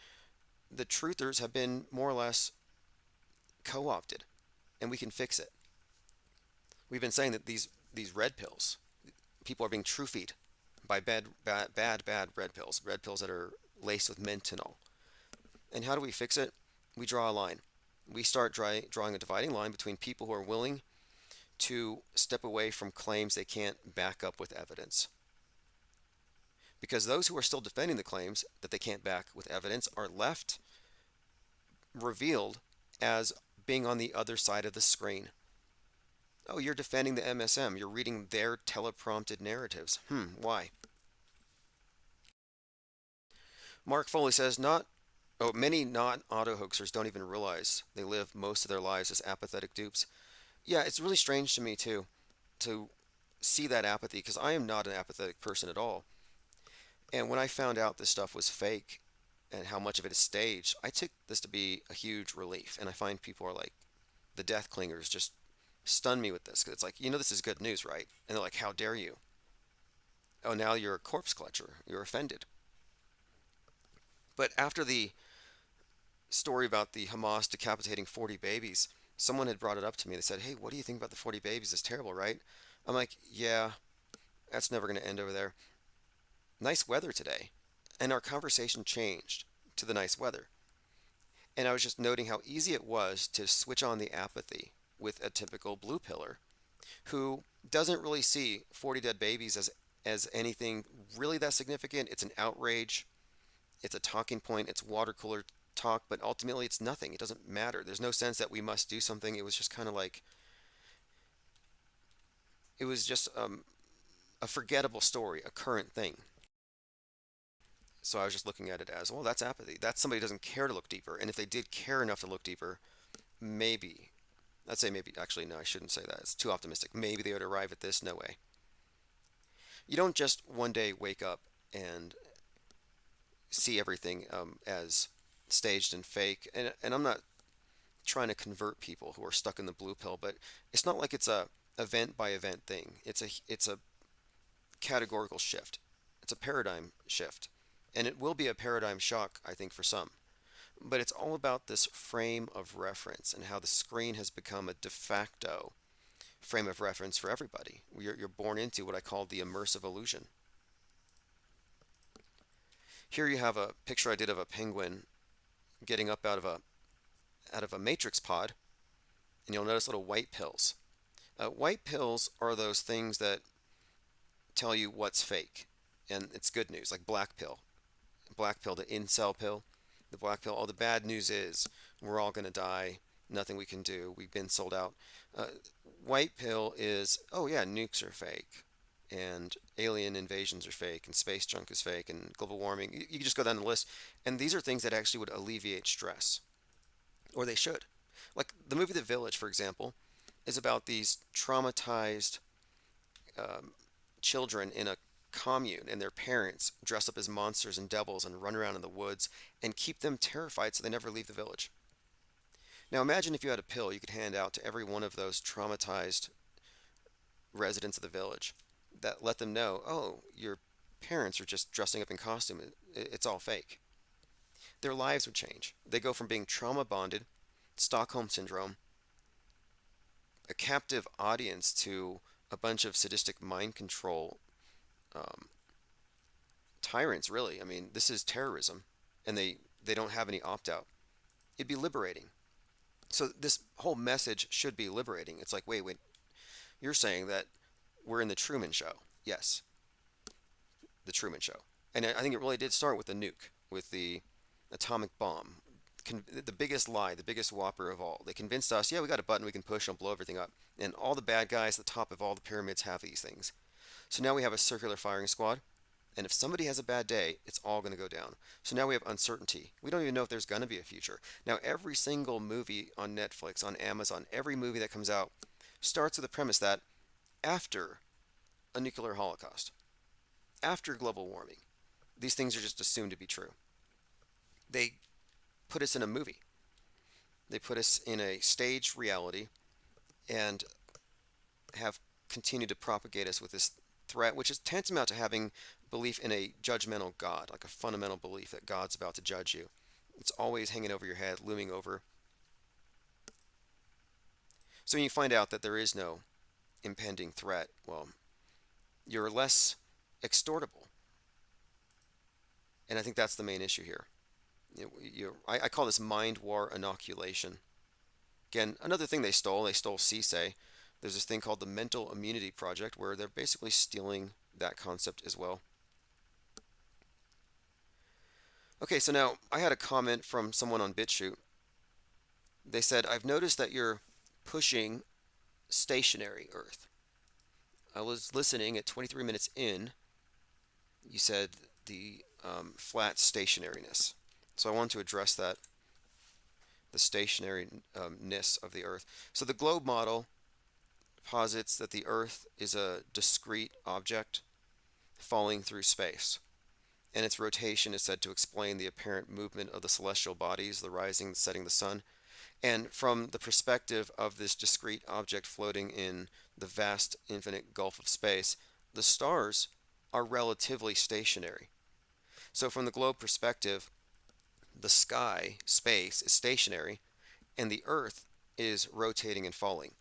the truthers have been more or less co-opted, and we can fix it. We've been saying that these red pills, people are being truthied by bad red pills that are laced with menthol. And how do we fix it? We draw a line. We start drawing a dividing line between people who are willing to step away from claims they can't back up with evidence. Because those who are still defending the claims that they can't back with evidence are left revealed as being on the other side of the screen. Oh, you're defending the MSM. You're reading their teleprompted narratives. Why? Mark Foley says, many non-auto hoaxers don't even realize they live most of their lives as apathetic dupes. Yeah, it's really strange to me too, to see that apathy, because I am not an apathetic person at all. And when I found out this stuff was fake and how much of it is staged, I took this to be a huge relief. And I find people are like, the death clingers just stun me with this. 'Cause it's like, this is good news, right? And they're like, how dare you? Oh, now you're a corpse clutcher. You're offended. But after the story about the Hamas decapitating 40 babies, someone had brought it up to me. They said, hey, what do you think about the 40 babies? It's terrible, right? I'm like, yeah, that's never going to end over there. Nice weather today. And our conversation changed to the nice weather. And I was just noting how easy it was to switch on the apathy with a typical blue pillar who doesn't really see 40 dead babies as as anything really that significant. It's an outrage, it's a talking point, it's water cooler talk, but ultimately it's nothing. It doesn't matter. There's no sense that we must do something. It was just kind of like, it was just a forgettable story, a current thing. So I was just looking at it as, well, that's apathy. That's somebody who doesn't care to look deeper. And if they did care enough to look deeper, maybe, I'd say maybe, actually, no, I shouldn't say that. It's too optimistic. Maybe they would arrive at this. No way. You don't just one day wake up and see everything as staged and fake. And I'm not trying to convert people who are stuck in the blue pill, but it's not like it's a event by event thing. It's a categorical shift. It's a paradigm shift. And it will be a paradigm shock, I think, for some. But it's all about this frame of reference and how the screen has become a de facto frame of reference for everybody. You're born into what I call the immersive illusion. Here you have a picture I did of a penguin getting up out of a matrix pod, and you'll notice little white pills. White pills are those things that tell you what's fake, and it's good news, like black pill, the incel pill, the black pill. Oh, the bad news is we're all gonna die. Nothing we can do. We've been sold out. Uh, White pill is, oh yeah, nukes are fake, and alien invasions are fake, and space junk is fake, and global warming. You can just go down the list, and these are things that actually would alleviate stress, or they should. Like the movie The Village, for example, is about these traumatized um, children in a commune, and their parents dress up as monsters and devils and run around in the woods and keep them terrified so they never leave the village. Now imagine if you had a pill you could hand out to every one of those traumatized residents of the village that let them know, oh, your parents are just dressing up in costume. It's all fake. Their lives would change. They go from being trauma bonded, Stockholm syndrome, a captive audience, to a bunch of sadistic mind control um, tyrants, really. I mean, this is terrorism, and they don't have any opt out. It'd be liberating. So this whole message should be liberating. It's like, wait, you're saying that we're in the Truman Show. Yes, the Truman Show. And I think it really did start with the nuke, with the atomic bomb. The biggest lie, the biggest whopper of all. They convinced us, yeah, we got a button we can push and blow everything up. And all the bad guys at the top of all the pyramids have these things. So now we have a circular firing squad. And if somebody has a bad day, it's all going to go down. So now we have uncertainty. We don't even know if there's going to be a future. Now, every single movie on Netflix, on Amazon, every movie that comes out starts with the premise that after a nuclear holocaust, after global warming, these things are just assumed to be true. They put us in a movie. They put us in a staged reality and have continued to propagate us with this threat, which is tantamount to having belief in a judgmental God, like a fundamental belief that God's about to judge you. It's always hanging over your head, looming over. So when you find out that there is no impending threat, well, you're less extortable. And I think that's the main issue here. I call this mind war inoculation. Again, another thing they stole CSAE. There's this thing called the Mental Immunity Project where they're basically stealing that concept as well. Okay, so now I had a comment from someone on BitChute. They said, I've noticed that you're pushing stationary Earth. I was listening at 23 minutes in. You said the flat stationariness. So I want to address that, the stationariness of the Earth. So the globe model posits that the Earth is a discrete object falling through space, and its rotation is said to explain the apparent movement of the celestial bodies, the rising and setting of the sun. And from the perspective of this discrete object floating in the vast infinite gulf of space, the stars are relatively stationary. So from the globe perspective, the sky, space, is stationary, and the Earth is rotating and falling.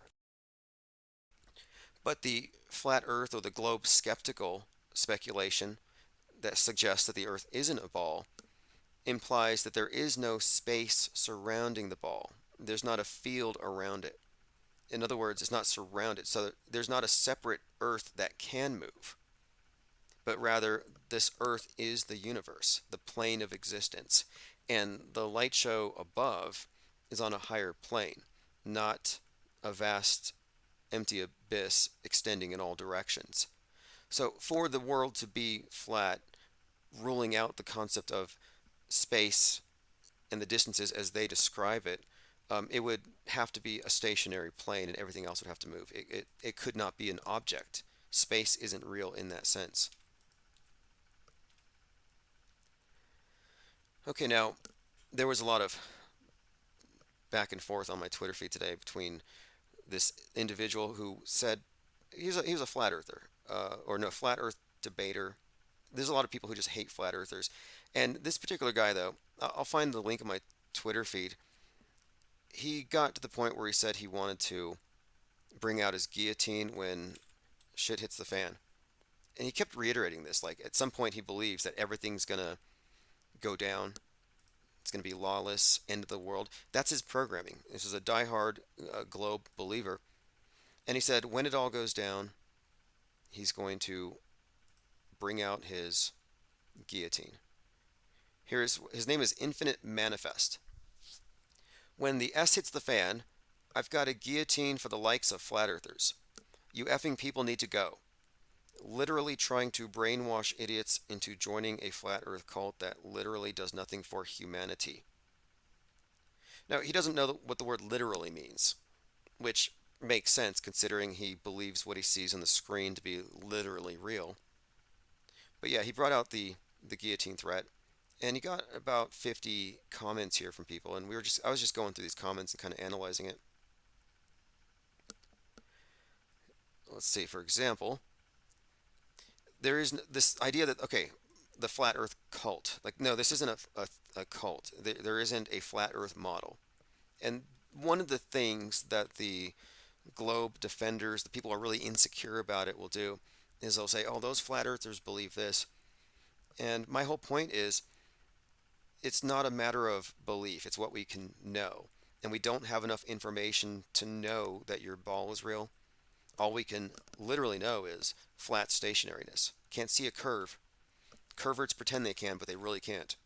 But the flat Earth or the globe skeptical speculation that suggests that the Earth isn't a ball implies that there is no space surrounding the ball. There's not a field around it. In other words, it's not surrounded, so there's not a separate Earth that can move. but rather this Earth is the universe, the plane of existence. And the light show above is on a higher plane, not a vast empty abyss extending in all directions. So, for the world to be flat, ruling out the concept of space and the distances as they describe it, it would have to be a stationary plane and everything else would have to move. It could not be an object. Space isn't real in that sense. Okay, now, there was a lot of back and forth on my Twitter feed today between this individual who said he was a flat earther, or no, flat earth debater. There's a lot of people who just hate flat earthers. And this particular guy, though, I'll find the link in my Twitter feed. He got to the point where he said he wanted to bring out his guillotine when shit hits the fan. And he kept reiterating this. Like, at some point, he believes that everything's going to go down. It's going to be lawless, end of the world. That's his programming. This is a diehard Globe believer. And he said when it all goes down, he's going to bring out his guillotine. His name is Infinite Manifest. When the S hits the fan, I've got a guillotine for the likes of flat earthers. You effing people need to go. Literally trying to brainwash idiots into joining a flat earth cult that literally does nothing for humanity. Now, he doesn't know what the word literally means, which makes sense considering he believes what he sees on the screen to be literally real. But yeah, he brought out the guillotine threat, and he got about 50 comments here from people, and I was just going through these comments and kind of analyzing it. Let's see, for example, there is this idea that, okay, the flat earth cult, like, no, this isn't a cult. There isn't a flat earth model. And one of the things that the globe defenders, the people who are really insecure about it, will do is they'll say, oh, those flat earthers believe this. And my whole point is, it's not a matter of belief, it's what we can know. And we don't have enough information to know that your ball is real. All we can literally know is flat stationariness. Can't see a curve. Curverts pretend they can, but they really can't.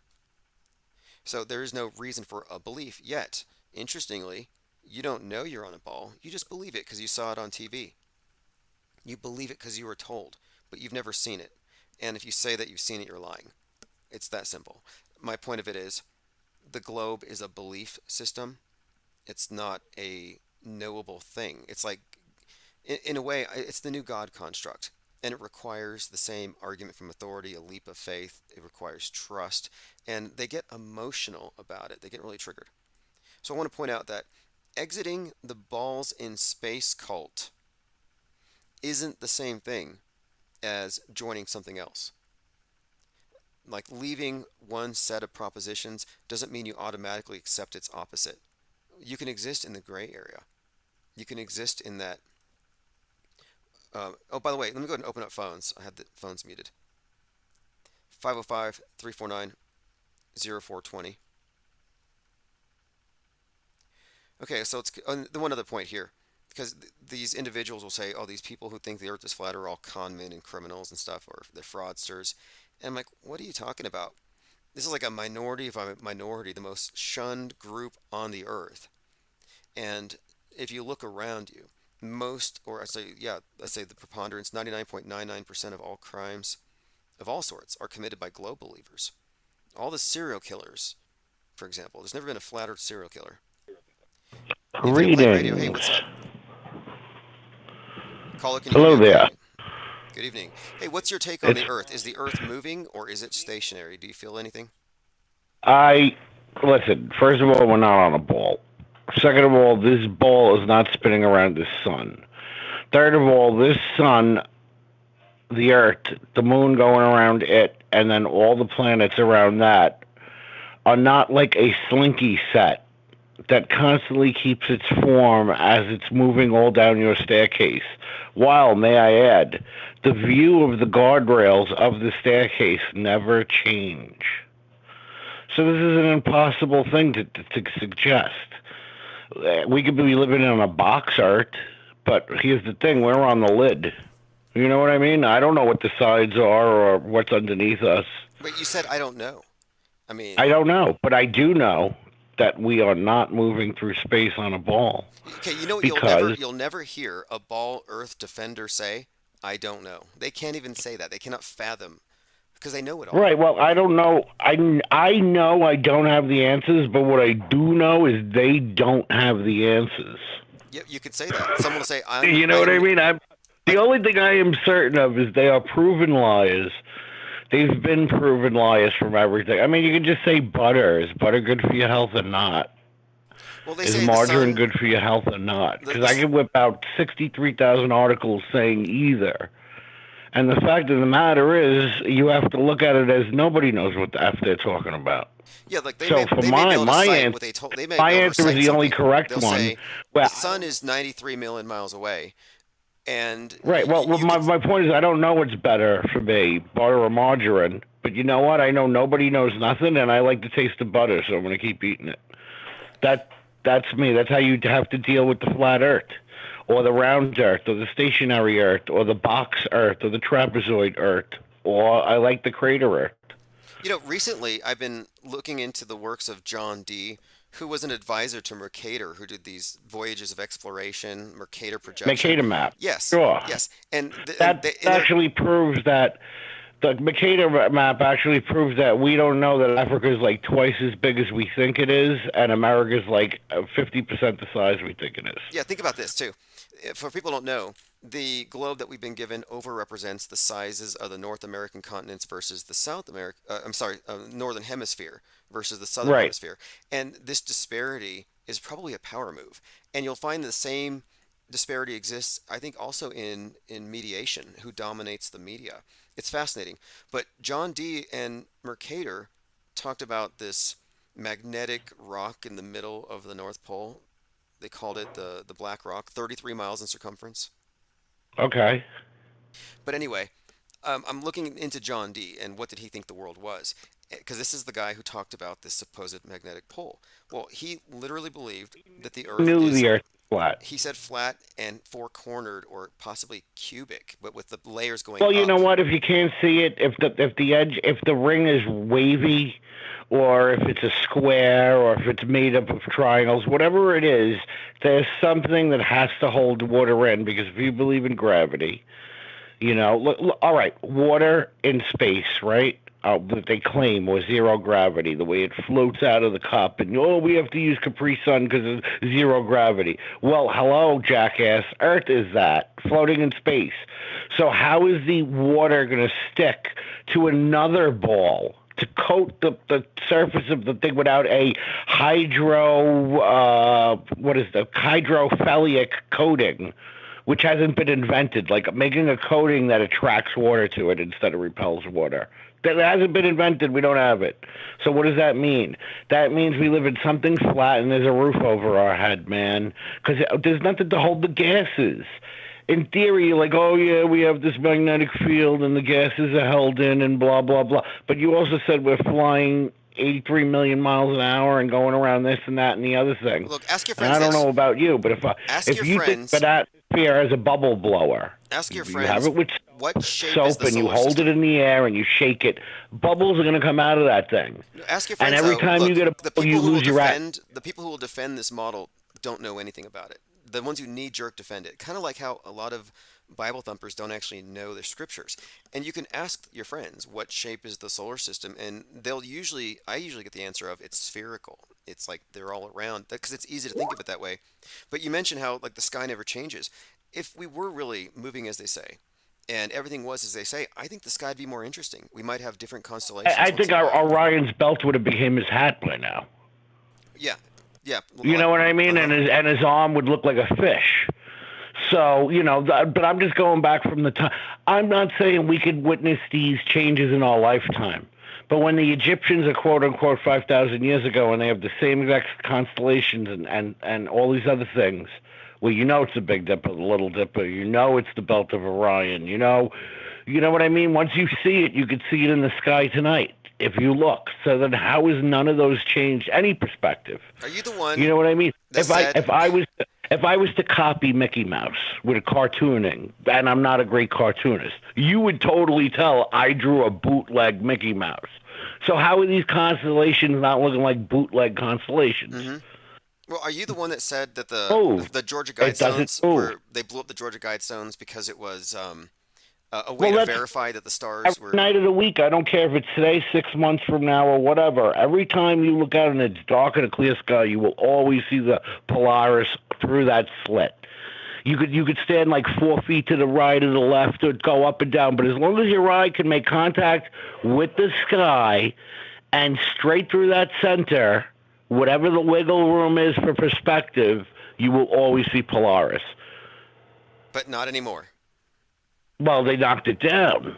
So there is no reason for a belief yet. Interestingly, you don't know you're on a ball. You just believe it because you saw it on TV. You believe it because you were told, but you've never seen it. And if you say that you've seen it, you're lying. It's that simple. My point of it is, the globe is a belief system. It's not a knowable thing. It's like, in a way, it's the new God construct. And it requires the same argument from authority, a leap of faith. It requires trust. And they get emotional about it. They get really triggered. So I want to point out that exiting the balls in space cult isn't the same thing as joining something else. Like, leaving one set of propositions doesn't mean you automatically accept its opposite. You can exist in the gray area. You can exist in that. Oh, by the way, let me go ahead and open up phones. I have the phones muted. 505-349-0420. Okay, so it's the one other point here, because these individuals will say, oh, these people who think the earth is flat are all con men and criminals and stuff, or they're fraudsters. And I'm like, what are you talking about? This is like a minority of a minority, the most shunned group on the earth. And if you look around you, let's say the preponderance, 99.99% of all crimes of all sorts are committed by globe believers. All the serial killers, for example, there's never been a flat earth serial killer. Radio. Hey, what's up? Caller, can you hear me?
Hello there.
Okay? Good evening. Hey, what's your take on the Earth? Is the Earth moving or is it stationary? Do you feel anything?
Listen, first of all, we're not on a ball. Second of all, this ball is not spinning around the sun. Third of all, this sun, the Earth, the moon going around it, and then all the planets around that are not like a slinky set that constantly keeps its form as it's moving all down your staircase. While, may I add, the view of the guardrails of the staircase never change. So this is an impossible thing to suggest. We could be living in a box art, but here's the thing, we're on the lid. You know what I mean? I don't know what the sides are or what's underneath us.
Wait, you said I don't know. I mean,
I don't know, but I do know that we are not moving through space on a ball
okay, you know what
because
you'll never hear a ball Earth defender say, I don't know. They can't even say that. They cannot fathom because they know it all.
right. Well, I don't know. I know I don't have the answers, but what I do know is they don't have the answers.
You could say that. Someone will say,
You know what I mean? The only thing I am certain of is they are proven liars. They've been proven liars from everything. I mean, you can just say butter. Is butter good for your health or not?
Well, they
Is
say the
margarine
sun.
good for your health or not?
The,
Because
the,
I can whip out 63,000 articles saying either. And the fact of the matter is, you have to look at it as nobody knows what the F they're talking about.
yeah, like
So for
they may be able to
my
cite
answer,
what they told. They may
my
be able to
answer is
cite
the only
something.
correct
They'll
one.
say
Well,
the sun is 93 million miles away, and
right. Well,
you
my
could.
my point is, I don't know what's better for me, butter or margarine. But you know what? I know nobody knows nothing, and I like the taste of butter, so I'm going to keep eating it. That's me. That's how you have to deal with the flat Earth, or the round Earth, or the stationary Earth, or the box Earth, or the trapezoid Earth, or I like the crater Earth.
Recently I've been looking into the works of John Dee, who was an advisor to Mercator, who did these voyages of exploration, Mercator projection.
Mercator map.
Yes,
Sure.
yes, and th- and
That
they and they're
actually proves that the Mercator map actually proves that we don't know that Africa is like twice as big as we think it is, and America's like 50% the size we think it is.
Yeah, think about this too. For people who don't know, the globe that we've been given overrepresents the sizes of the North American continents versus the South America. I'm sorry, Northern Hemisphere versus the Southern
Right.
Hemisphere, and this disparity is probably a power move. And you'll find the same disparity exists, I think, also in mediation, who dominates the media. It's fascinating. But John Dee and Mercator talked about this magnetic rock in the middle of the North Pole. They called it the Black Rock, 33 miles in circumference.
Okay.
But anyway, I'm looking into John Dee and what did he think the world was? Because this is the guy who talked about this supposed magnetic pole. Well, he literally believed that the Earth
Knew
is,
the Earth was flat.
he said flat and four-cornered or possibly cubic, but with the layers going
Well, you know
up.
what? If you can't see it, if the ring is wavy, or if it's a square, or if it's made up of triangles, whatever it is, there's something that has to hold water in. Because if you believe in gravity, look, all right, water in space, right? That they claim was zero gravity, the way it floats out of the cup, and we have to use Capri Sun because of zero gravity. Well, hello, jackass. Earth is that floating in space. So how is the water going to stick to another ball to coat the surface of the thing without a hydrophilic coating? Which hasn't been invented, like making a coating that attracts water to it instead of repels water. That hasn't been invented. We don't have it. So what does that mean? That means we live in something flat and there's a roof over our head, man. Because there's nothing to hold the gases. In theory, you're like, oh yeah, we have this magnetic field and the gases are held in and blah, blah, blah. But you also said we're flying 83 million miles an hour and going around this and that and the other thing.
Look, ask your
And
friends
I don't
this.
know about you, but
Ask
if
your
you think
friends.
of that atmosphere as a bubble blower,
Ask your
you have
friends
it with
what shape is
soap
the
and you
solar
hold
system.
it in the air and you shake it, bubbles are going to come out of that thing.
Ask your
And
friends
every
though.
time you
Look,
get a
the
bubble, you
people who will
lose your rat.
defend the people who will defend this model don't know anything about it. The ones who knee jerk defend it, kind of like how a lot of Bible thumpers don't actually know their scriptures. And you can ask your friends what shape is the solar system, and I usually get the answer of it's spherical. It's like they're all around because it's easy to think of it that way. But you mentioned how like the sky never changes. If we were really moving as they say, and everything was as they say, I think the sky'd be more interesting. We might have different
I
constellations once
think
in a while.
Orion's belt would have became his hat by now.
Yeah, yeah.
You know what I mean?
Uh-huh.
And his arm would look like a fish. So, but I'm just going back from the time. I'm not saying we could witness these changes in our lifetime. But when the Egyptians are quote unquote 5,000 years ago and they have the same exact constellations and all these other things, well, it's the Big Dipper, the Little Dipper, it's the Belt of Orion, you know what I mean? Once you see it, you could see it in the sky tonight if you look. So then how has none of those changed any perspective?
Are you the one
You know what I mean?
that said,
if I was to copy Mickey Mouse with a cartooning, and I'm not a great cartoonist, you would totally tell I drew a bootleg Mickey Mouse. So how are these constellations not looking like bootleg constellations?
Hmm. Well, are you the one that said that
Oh,
the Georgia
it doesn't
Guidestones
move.
were they blew up the Georgia Guidestones because it was a way
Well,
to
that's
verify that the
every
stars were
night of the week. I don't care if it's today, 6 months from now, or whatever. Every time you look out and it's dark and a clear sky, you will always see the Polaris through that slit. You could stand like 4 feet to the right or the left or go up and down, but as long as your eye can make contact with the sky and straight through that center, whatever the wiggle room is for perspective, you will always see Polaris.
but not anymore.
Well, they knocked it down.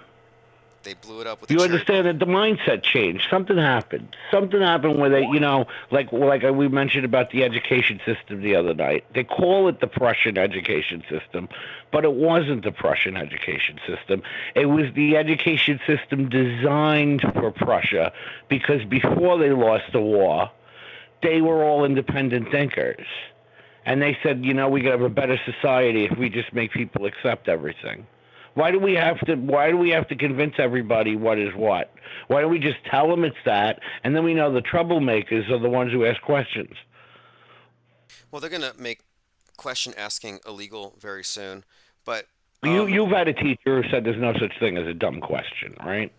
They blew it up with a
You
cherry
understand
bomb.
that the mindset changed. Something happened. Something happened where they, like we mentioned about the education system the other night. They call it the Prussian education system, but it wasn't the Prussian education system. It was the education system designed for Prussia because before they lost the war, they were all independent thinkers. And they said, we could have a better society if we just make people accept everything. Why do we have to convince everybody what is what? Why don't we just tell them it's that, and then we know the troublemakers are the ones who ask questions.
Well, they're gonna make question asking illegal very soon, but
You've had a teacher who said there's no such thing as a dumb question, right?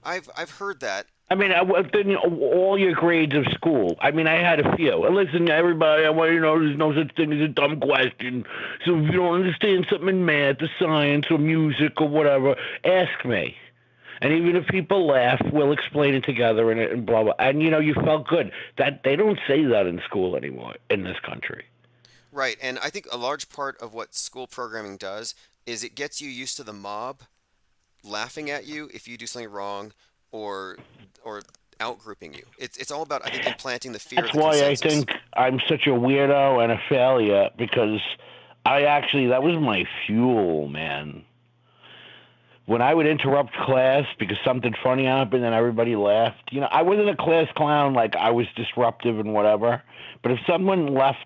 I've heard that.
I mean, then all your grades of school. I mean, I had a few. And listen, everybody, I want you to know there's no such thing as a dumb question. So if you don't understand something in math or science or music or whatever, ask me. And even if people laugh, we'll explain it together and blah blah. And you felt good. That they don't say that in school anymore in this country.
Right, and I think a large part of what school programming does is it gets you used to the mob laughing at you if you do something wrong or or outgrouping you. It's all about I think implanting the fear of
That's
the
why I
consensus.
think I'm such a weirdo and a failure because that was my fuel, man. When I would interrupt class because something funny happened and everybody laughed, I wasn't a class clown, like I was disruptive and whatever. But if someone left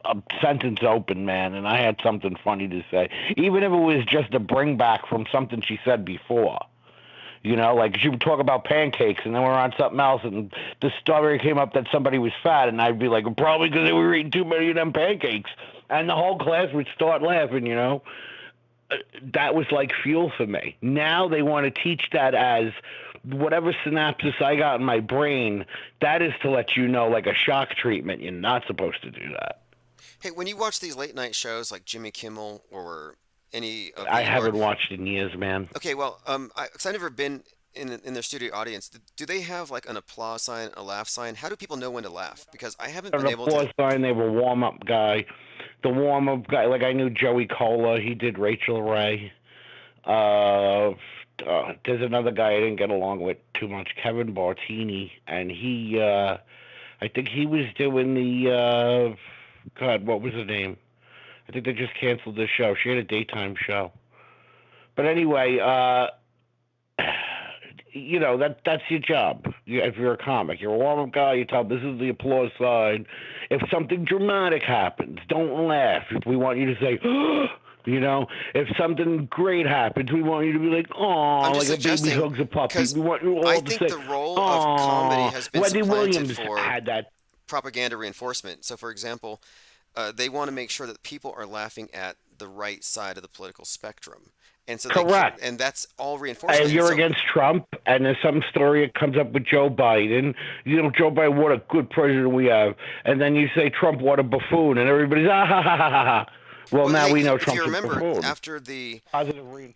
a sentence open, man, and I had something funny to say, even if it was just a bring back from something she said before. Like she would talk about pancakes, and then we're on something else, and the story came up that somebody was fat, and I'd be like, probably because they were eating too many of them pancakes, and the whole class would start laughing. That was like fuel for me. Now they want to teach that as whatever synapses I got in my brain. That is to let you know, like a shock treatment. You're not supposed to do that.
Hey, when you watch these late night shows like Jimmy Kimmel or any of
I
the or
haven't watched in years, man.
okay, well, cause I've never been in their studio audience. Do they have like an applause sign, a laugh sign? How do people know when to laugh? Because I haven't
An
been able to.
applause sign. They have a warm up guy. The warm up guy, like I knew Joey Cola. He did Rachel Ray. There's another guy I didn't get along with too much, Kevin Bartini, and I think he was doing God, what was the name? I think they just canceled the show. She had a daytime show. But anyway, that's your job. If you're a comic, you're a warm-up guy. You tell them this is the applause sign. If something dramatic happens, don't laugh. If we want you to say, if something great happens, we want you to be like,
I'm
oh,
just
like a baby
suggesting
hugs a puppy.
because
We want you
I
all to
think
say,
the role of comedy
oh.
has been
Wendy
supplanted
Williams
for
had that.
propaganda reinforcement. So, for example, they want to make sure that people are laughing at the right side of the political spectrum, and so
Correct.
and that's all
If
reinforcement. And
you're
so,
against Trump and there's some story that comes up with Joe Biden, Joe Biden, what a good president we have. And then you say Trump, what a buffoon. And everybody's, ah, ha, ha, ha, ha, ha. Well,
well,
now
hey,
we know
if you
Trump's a
remember,
buffoon.
after the
Positive reinforcement.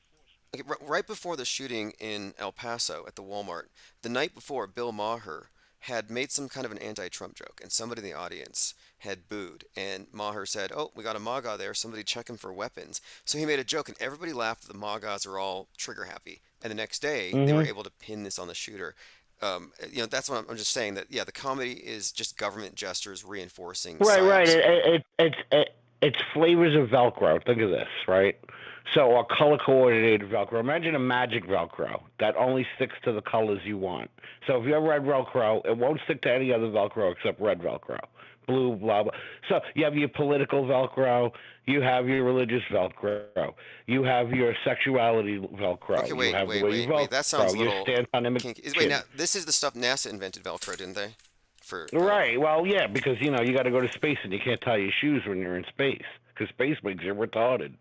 okay, right before the shooting in El Paso at the Walmart, the night before, Bill Maher had made some kind of an anti-Trump joke, and somebody in the audience had booed. And Maher said, "Oh, we got a MAGA there. Somebody check him for weapons." So he made a joke, and everybody laughed that the MAGAs are all trigger happy. And the next day, they were
Mm-hmm.
able to pin this on the shooter. That's what I'm just saying that yeah, the comedy is just government gestures reinforcing
Right, right.
psyops.
It's flavors of Velcro. Think of this, right? So a color coordinated Velcro. Imagine a magic Velcro that only sticks to the colors you want. So if you have red Velcro, it won't stick to any other Velcro except red Velcro. blue, blah blah. So you have your political Velcro, you have your religious Velcro, you have your sexuality
Okay,
Velcro, you
wait,
have the
wait,
way you
wait, wait. That sounds a
Velcro, your
little
stance on
kinky. Wait, now
immigration.
this is the stuff NASA invented Velcro, didn't they? For
Right. Well, yeah, because you got to go to space and you can't tie your shoes when you're in space because space makes you retarded.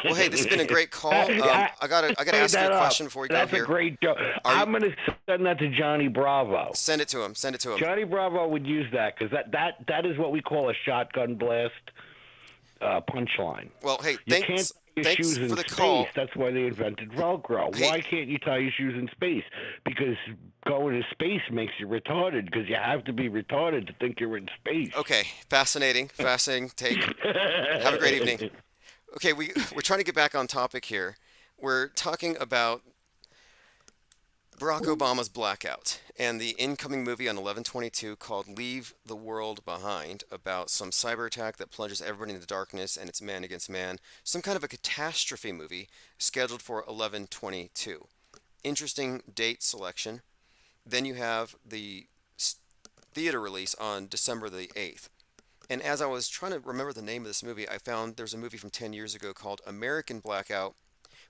well, hey, this has been a great call.
I
I gotta
made
ask you a
that up.
question before we go
That's a
here.
great joke.
Are you
I'm gonna send that to Johnny Bravo.
send it to him? Send it to him.
Johnny Bravo would use that because that is what we call a shotgun blast punchline.
Well, hey,
You can't
thanks,
tie your
thanks
shoes in
for the
space.
call.
That's why they invented Velcro.
Hey,
Why can't you tie your shoes in space? Because going to space makes you retarded. Because you have to be retarded to think you're in space.
okay, fascinating take. Have a great evening. Okay, we're trying to get back on topic here. We're talking about Barack Obama's blackout and the incoming movie on 11/22 called Leave the World Behind about some cyber attack that plunges everybody into darkness and it's man against man. Some kind of a catastrophe movie scheduled for 11/22. Interesting date selection. Then you have the theater release on December the 8th. And as I was trying to remember the name of this movie, I found there's a movie from 10 years ago called American Blackout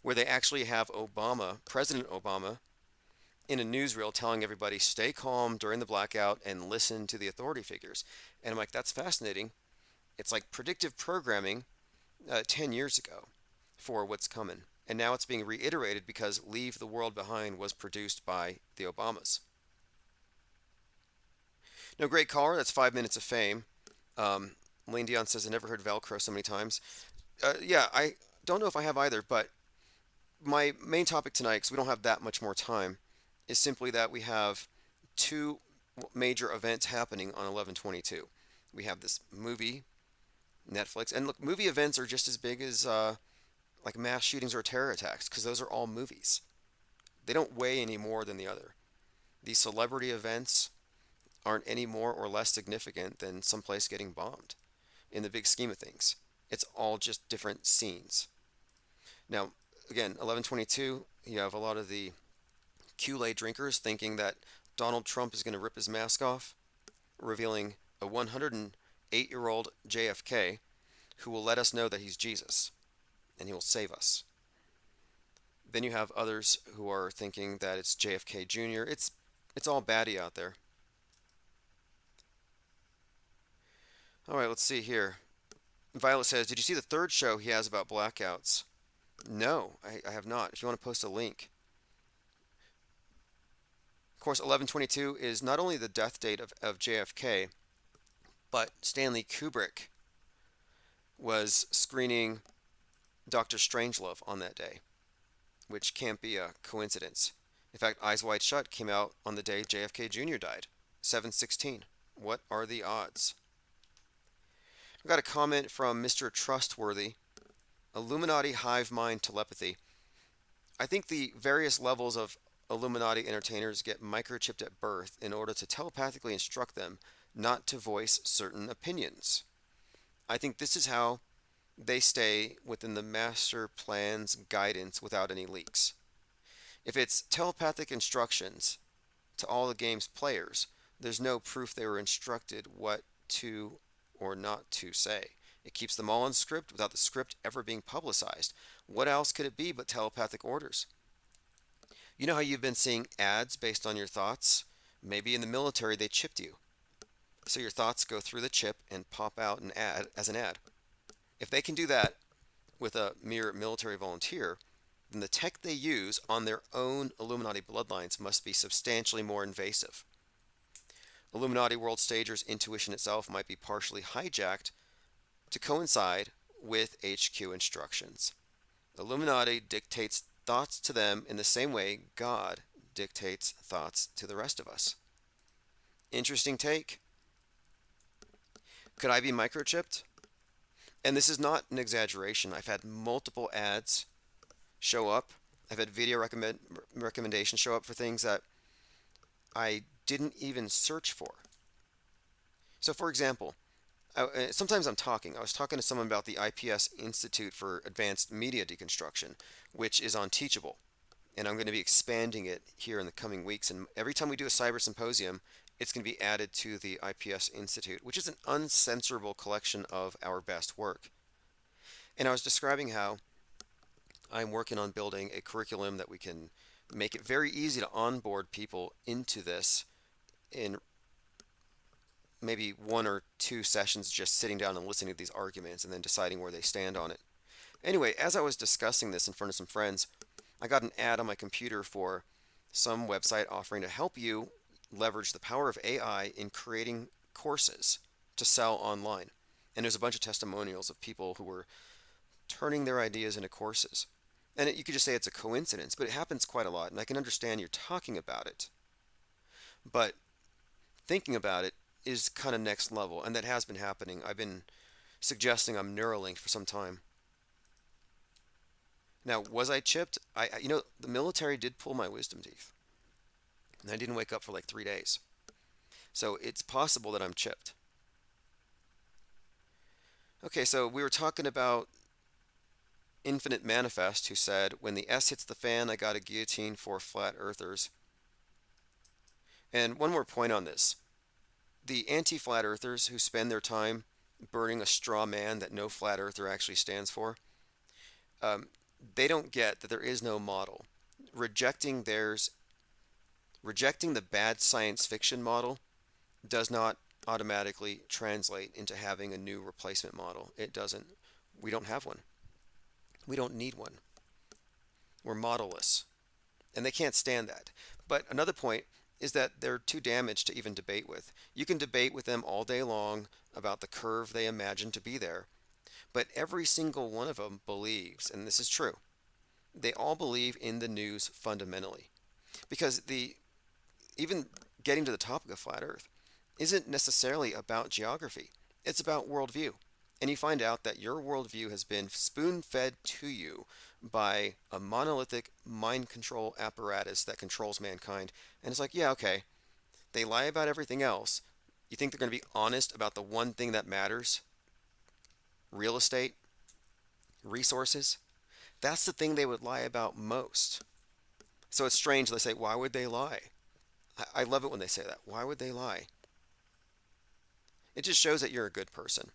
where they actually have Obama, President Obama, in a newsreel telling everybody stay calm during the blackout and listen to the authority figures. And I'm like, that's fascinating. It's like predictive programming 10 years ago for what's coming. And now it's being reiterated because Leave the World Behind was produced by the Obamas. No, great caller. That's 5 minutes of fame. Lane Dion says, I never heard Velcro so many times. Yeah, I don't know if I have either, but my main topic tonight, because we don't have that much more time, is simply that we have two major events happening on 11/22. We have this movie, Netflix, and look, movie events are just as big as like mass shootings or terror attacks, because those are all movies. They don't weigh any more than the other. These celebrity events aren't any more or less significant than someplace getting bombed in the big scheme of things. It's all just different scenes. Now, again, 11/22, you have a lot of the Kool-Aid drinkers thinking that Donald Trump is going to rip his mask off, revealing a 108-year-old JFK who will let us know that he's Jesus and he will save us. Then you have others who are thinking that it's JFK Jr. It's all baddie out there. All right, let's see here. Violet says, did you see the third show he has about blackouts? No, I have not. If you want to post a link. Of course, 11/22 is not only the death date of JFK, but Stanley Kubrick was screening Dr. Strangelove on that day, which can't be a coincidence. In fact, Eyes Wide Shut came out on the day JFK Jr. died, 7/16. What are the odds? I've got a comment from Mr. Trustworthy. Illuminati hive mind telepathy. I think the various levels of Illuminati entertainers get microchipped at birth in order to telepathically instruct them not to voice certain opinions. I think this is how they stay within the master plan's guidance without any leaks. If it's telepathic instructions to all the game's players, there's no proof they were instructed what to or not to say. It keeps them all in script without the script ever being publicized. What else could it be but telepathic orders? You know how you've been seeing ads based on your thoughts? Maybe in the military they chipped you. So your thoughts go through the chip and pop out an ad as an ad. If they can do that with a mere military volunteer, then the tech they use on their own Illuminati bloodlines must be substantially more invasive. Illuminati World Stager's intuition itself might be partially hijacked to coincide with HQ instructions. Illuminati dictates thoughts to them in the same way God dictates thoughts to the rest of us. Interesting take. Could I be microchipped? And this is not an exaggeration. I've had multiple ads show up. I've had video recommendations show up for things that I didn't even search for. So, for example, sometimes I'm talking. I was talking to someone about the IPS Institute for Advanced Media Deconstruction, which is on Teachable. And I'm going to be expanding it here in the coming weeks. And every time we do a cyber symposium, it's going to be added to the IPS Institute, which is an uncensorable collection of our best work. And I was describing how I'm working on building a curriculum that we can make it very easy to onboard people into this in maybe one or two sessions, just sitting down and listening to these arguments and then deciding where they stand on it. Anyway, as I was discussing this in front of some friends, I got an ad on my computer for some website offering to help you leverage the power of AI in creating courses to sell online. And there's a bunch of testimonials of people who were turning their ideas into courses. And you could just say it's a coincidence, but it happens quite a lot, and I can understand you're talking about it. But thinking about it is kind of next level, and that has been happening. I've been suggesting I'm Neuralinked for some time. Now, was I chipped? The military did pull my wisdom teeth, and I didn't wake up for like 3 days. So it's possible that I'm chipped. Okay, so we were talking about Infinite Manifest, who said, when the S hits the fan, I got a guillotine for flat earthers. And one more point on this. The anti-flat earthers who spend their time burning a straw man that no flat earther actually stands for, they don't get that there is no model. Rejecting the bad science fiction model does not automatically translate into having a new replacement model. It doesn't. We don't have one. We don't need one. We're modelless. And they can't stand that. But another point is that they're too damaged to even debate with. You can debate with them all day long about the curve they imagine to be there. But every single one of them believes, and this is true, they all believe in the news fundamentally. Because even getting to the topic of flat Earth isn't necessarily about geography. It's about worldview. And you find out that your worldview has been spoon-fed to you by a monolithic mind control apparatus that controls mankind. And it's like, yeah, okay, they lie about everything else. You think they're going to be honest about the one thing that matters? Real estate? Resources? That's the thing they would lie about most. So it's strange. They say, why would they lie? I love it when they say that. Why would they lie? It just shows that you're a good person.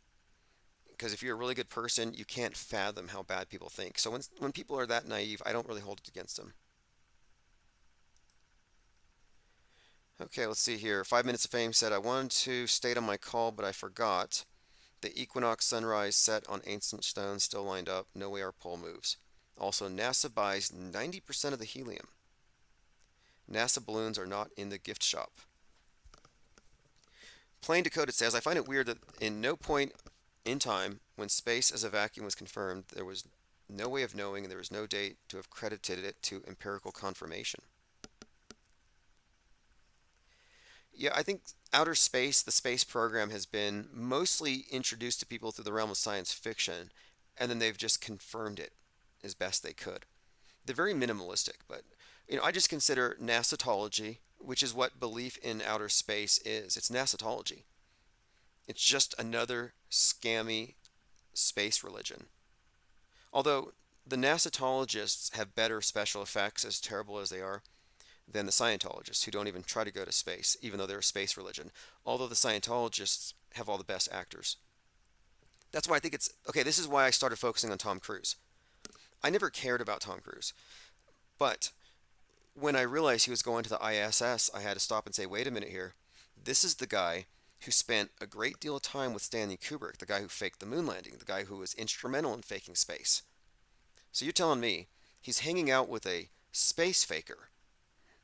Because if you're a really good person, you can't fathom how bad people think. So when people are that naive, I don't really hold it against them. Okay, let's see here. 5 Minutes of Fame said, I wanted to state on my call, but I forgot. The equinox sunrise set on ancient stones still lined up. No way our pole moves. Also, NASA buys 90% of the helium. NASA balloons are not in the gift shop. Plain Decoded says, I find it weird that in no point in time, when space as a vacuum was confirmed, there was no way of knowing and there was no date to have credited it to empirical confirmation. Yeah, I think outer space, the space program, has been mostly introduced to people through the realm of science fiction, and then they've just confirmed it as best they could. They're very minimalistic, but I just consider NASAtology, which is what belief in outer space is. It's NASAtology. It's just another scammy space religion. Although the NASAtologists have better special effects, as terrible as they are, than the Scientologists, who don't even try to go to space, even though they're a space religion. Although the Scientologists have all the best actors. That's why I think it's... Okay, this is why I started focusing on Tom Cruise. I never cared about Tom Cruise. But when I realized he was going to the ISS, I had to stop and say, wait a minute here. This is the guy who spent a great deal of time with Stanley Kubrick, the guy who faked the moon landing, the guy who was instrumental in faking space. So you're telling me he's hanging out with a space faker,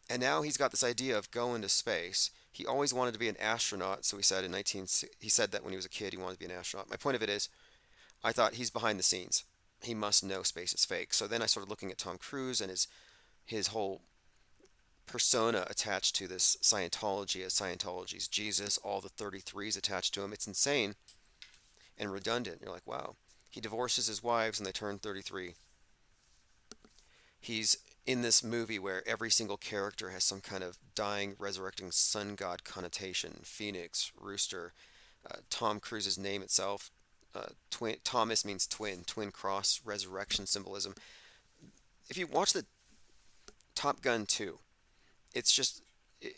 and now he's got this idea of going to space. He always wanted to be an astronaut, so he said he said that when he was a kid he wanted to be an astronaut. My point of it is, I thought he's behind the scenes. He must know space is fake. So then I started looking at Tom Cruise and his whole persona attached to this Scientology, as Scientology's Jesus, all the 33s attached to him. It's insane and redundant. You're like, wow. He divorces his wives and they turn 33. He's in this movie where every single character has some kind of dying, resurrecting sun god connotation. Phoenix, rooster, Tom Cruise's name itself. Thomas means twin cross, resurrection symbolism. If you watch the Top Gun 2, it's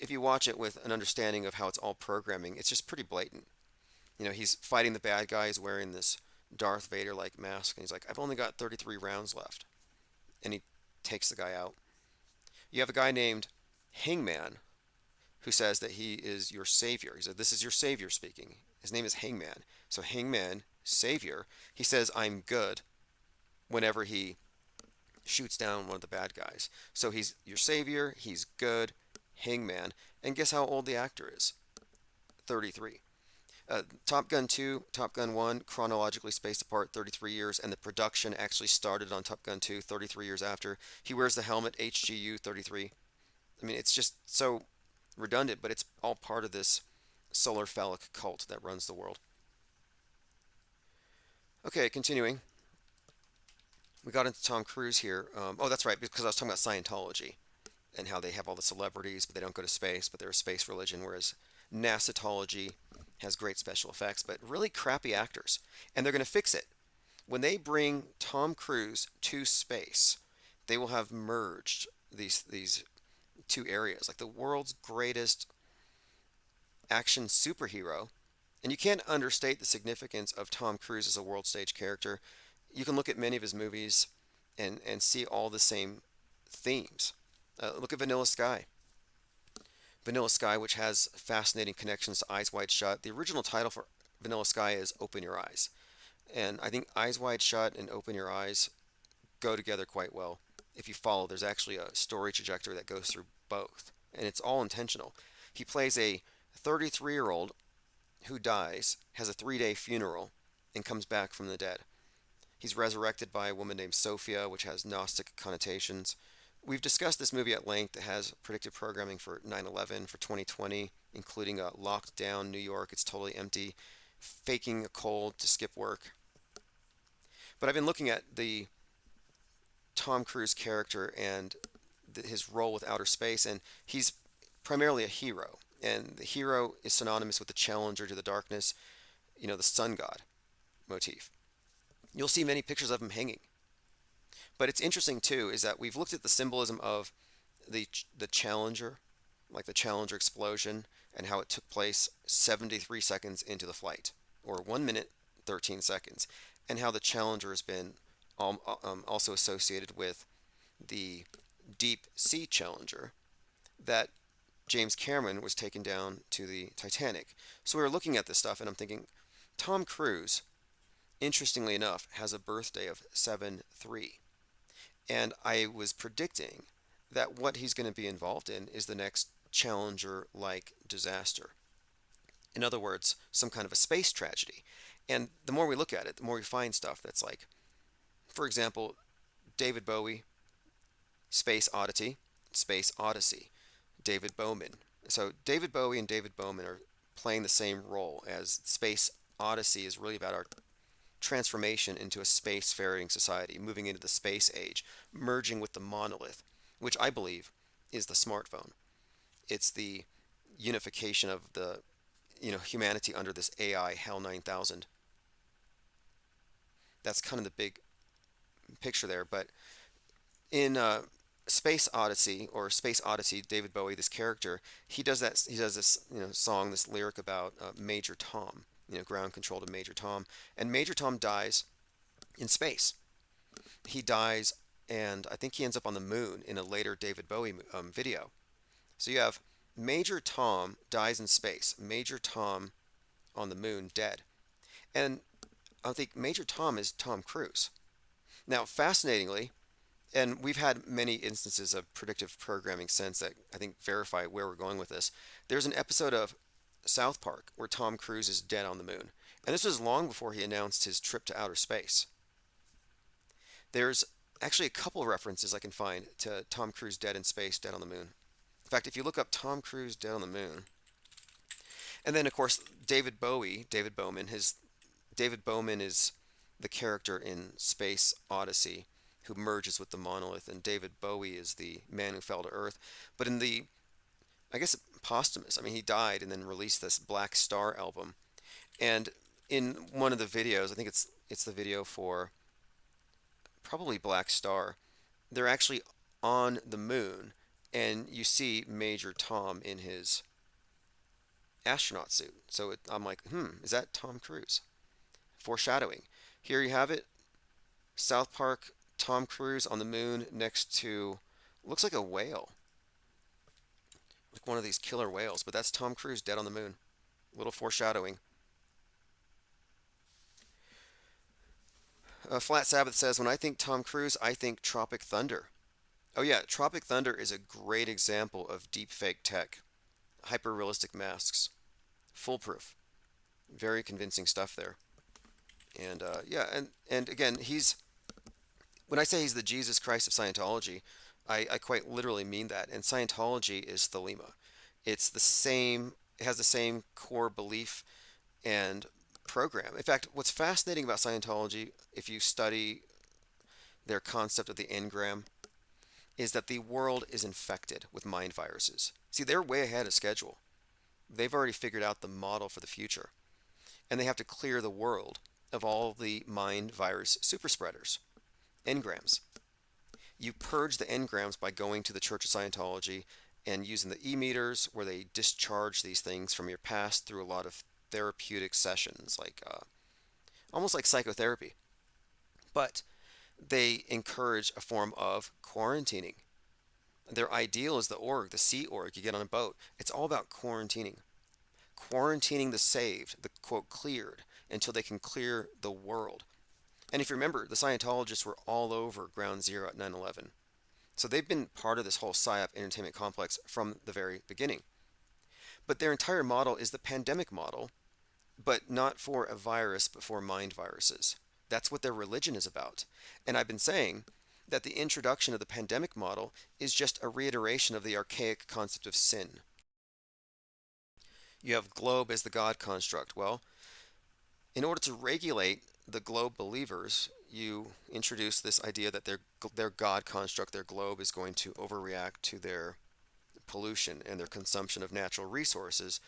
if you watch it with an understanding of how it's all programming, it's just pretty blatant. He's fighting the bad guy. He's wearing this Darth Vader like mask, and he's like, I've only got 33 rounds left. And he takes the guy out. You have a guy named Hangman who says that he is your savior. He said, this is your savior speaking. His name is Hangman. So Hangman, savior, he says, I'm good whenever he shoots down one of the bad guys. So he's your savior, he's good, Hangman. And guess how old the actor is? 33. Top Gun 2, Top Gun 1, chronologically spaced apart 33 years, and the production actually started on Top Gun 2 33 years after. He wears the helmet, HGU 33. I mean, it's just so redundant, but it's all part of this solar phallic cult that runs the world. Okay, continuing. We got into Tom Cruise here. Oh, that's right, because I was talking about Scientology and how they have all the celebrities, but they don't go to space, but they're a space religion, whereas NASAtology has great special effects, but really crappy actors. And they're going to fix it. When they bring Tom Cruise to space, they will have merged these two areas, like the world's greatest action superhero. And you can't understate the significance of Tom Cruise as a world stage character. You can look at many of his movies and see all the same themes. Look at Vanilla Sky. Vanilla Sky, which has fascinating connections to Eyes Wide Shut. The original title for Vanilla Sky is Open Your Eyes. And I think Eyes Wide Shut and Open Your Eyes go together quite well. If you follow, there's actually a story trajectory that goes through both. And it's all intentional. He plays a 33-year-old who dies, has a 3-day funeral, and comes back from the dead. He's resurrected by a woman named Sophia, which has Gnostic connotations. We've discussed this movie at length. It has predictive programming for 9/11, for 2020, including a locked down New York. It's totally empty, faking a cold to skip work. But I've been looking at the Tom Cruise character and his role with outer space, and he's primarily a hero. And the hero is synonymous with the challenger to the darkness, the sun god motif. You'll see many pictures of him hanging. But it's interesting too is that we've looked at the symbolism of the Challenger, like the Challenger explosion, and how it took place 73 seconds into the flight, or 1 minute 13 seconds, and how the Challenger has been also associated with the Deep Sea Challenger that James Cameron was taken down to the Titanic. So we were looking at this stuff, and I'm thinking, Tom Cruise, interestingly enough, has a birthday of 7/3. And I was predicting that what he's going to be involved in is the next Challenger-like disaster. In other words, some kind of a space tragedy. And the more we look at it, the more we find stuff that's like, for example, David Bowie, Space Oddity, Space Odyssey, David Bowman. So David Bowie and David Bowman are playing the same role, as Space Odyssey is really about our transformation into a spacefaring society, moving into the space age, merging with the monolith, which I believe is the smartphone. It's the unification of the humanity under this AI HAL 9000. That's kind of the big picture there. But in Space Odyssey or Space Odyssey, David Bowie, this character, he does this song, this lyric about Major Tom. Ground control to Major Tom. And Major Tom dies in space. He dies, and I think he ends up on the moon in a later David Bowie video. So you have Major Tom dies in space. Major Tom on the moon, dead. And I think Major Tom is Tom Cruise. Now, fascinatingly, and we've had many instances of predictive programming since that I think verify where we're going with this. There's an episode of South Park where Tom Cruise is dead on the moon. And this was long before he announced his trip to outer space. There's actually a couple of references I can find to Tom Cruise dead in space, dead on the moon. In fact, if you look up Tom Cruise dead on the moon, and then of course David Bowie, David Bowman is the character in Space Odyssey who merges with the monolith, and David Bowie is the man who fell to Earth. But in the, I guess, posthumous, he died and then released this Black Star album. And in one of the videos, I think it's the video for probably Black Star, they're actually on the moon, and you see Major Tom in his astronaut suit. So I'm like, is that Tom Cruise? Foreshadowing. Here you have it. South Park, Tom Cruise on the moon next to, looks like a whale, like one of these killer whales, but that's Tom Cruise dead on the moon. Little foreshadowing. Flat Sabbath says, when I think Tom Cruise, I think Tropic Thunder. Oh yeah, Tropic Thunder is a great example of deep fake tech, hyper realistic masks, foolproof, very convincing stuff there. And yeah, and again, he's, when I say he's the Jesus Christ of Scientology, I quite literally mean that. And Scientology is Thelema. It's the same, it has the same core belief and program. In fact, what's fascinating about Scientology, if you study their concept of the engram, is that the world is infected with mind viruses. See, they're way ahead of schedule. They've already figured out the model for the future. And they have to clear the world of all the mind virus super spreaders, engrams. You purge the engrams by going to the Church of Scientology and using the e-meters where they discharge these things from your past through a lot of therapeutic sessions, like almost like psychotherapy. But they encourage a form of quarantining. Their ideal is the org, the Sea Org. You get on a boat. It's all about quarantining. Quarantining the saved, the quote cleared, until they can clear the world. And if you remember, the Scientologists were all over Ground Zero at 9/11. So they've been part of this whole PSYOP entertainment complex from the very beginning. But their entire model is the pandemic model, but not for a virus, but for mind viruses. That's what their religion is about. And I've been saying that the introduction of the pandemic model is just a reiteration of the archaic concept of sin. You have globe as the God construct. Well, in order to regulate the globe believers, you introduce this idea that their God construct, their globe, is going to overreact to their pollution and their consumption of natural resources.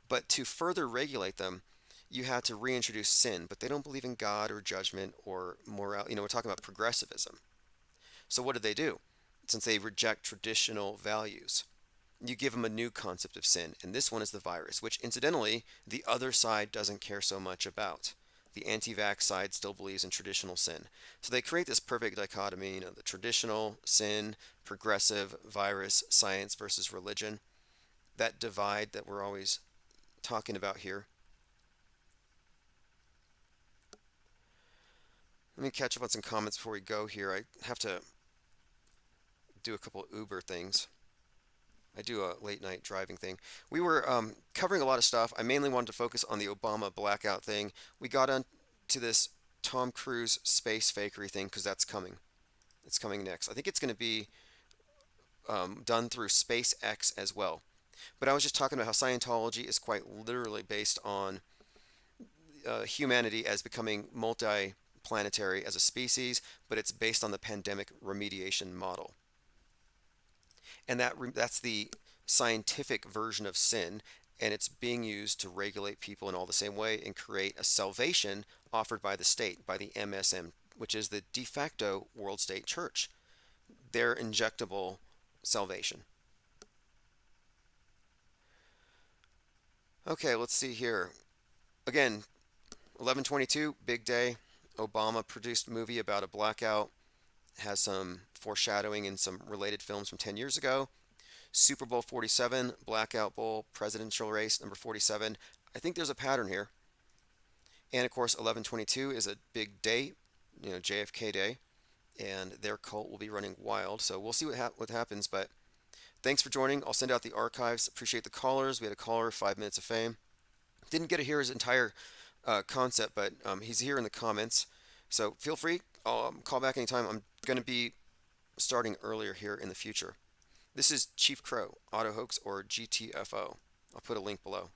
But to further regulate them, you had to reintroduce sin. But they don't believe in God or judgment or morality. We're talking about progressivism. So what did they do? Since they reject traditional values, you give them a new concept of sin, and this one is the virus, which incidentally the other side doesn't care so much about. The anti-vax side still believes in traditional sin. So they create this perfect dichotomy, the traditional sin, progressive, virus, science versus religion. That divide that we're always talking about here. Let me catch up on some comments before we go here. I have to do a couple Uber things. I do a late night driving thing. We were covering a lot of stuff. I mainly wanted to focus on the Obama blackout thing. We got onto this Tom Cruise space fakery thing because that's coming. It's coming next. I think it's going to be done through SpaceX as well. But I was just talking about how Scientology is quite literally based on humanity as becoming multi-planetary as a species, but it's based on the pandemic remediation model. And that's the scientific version of sin, and it's being used to regulate people in all the same way and create a salvation offered by the state, by the MSM, which is the de facto world state church. Their injectable salvation. Okay, let's see here. Again, 11/22, big day. Obama produced movie about a blackout. Has some foreshadowing in some related films from 10 years ago. Super Bowl 47, Blackout Bowl, presidential race number 47. I think there's a pattern here. And of course, 11/22 is a big day, JFK Day, and their cult will be running wild. So we'll see what happens. But thanks for joining. I'll send out the archives. Appreciate the callers. We had a caller, 5 minutes of fame. Didn't get to hear his entire concept, but he's here in the comments. So feel free. Call back anytime. I'm going to be starting earlier here in the future. This is Chief Crow, Auto Hoax, or GTFO. I'll put a link below.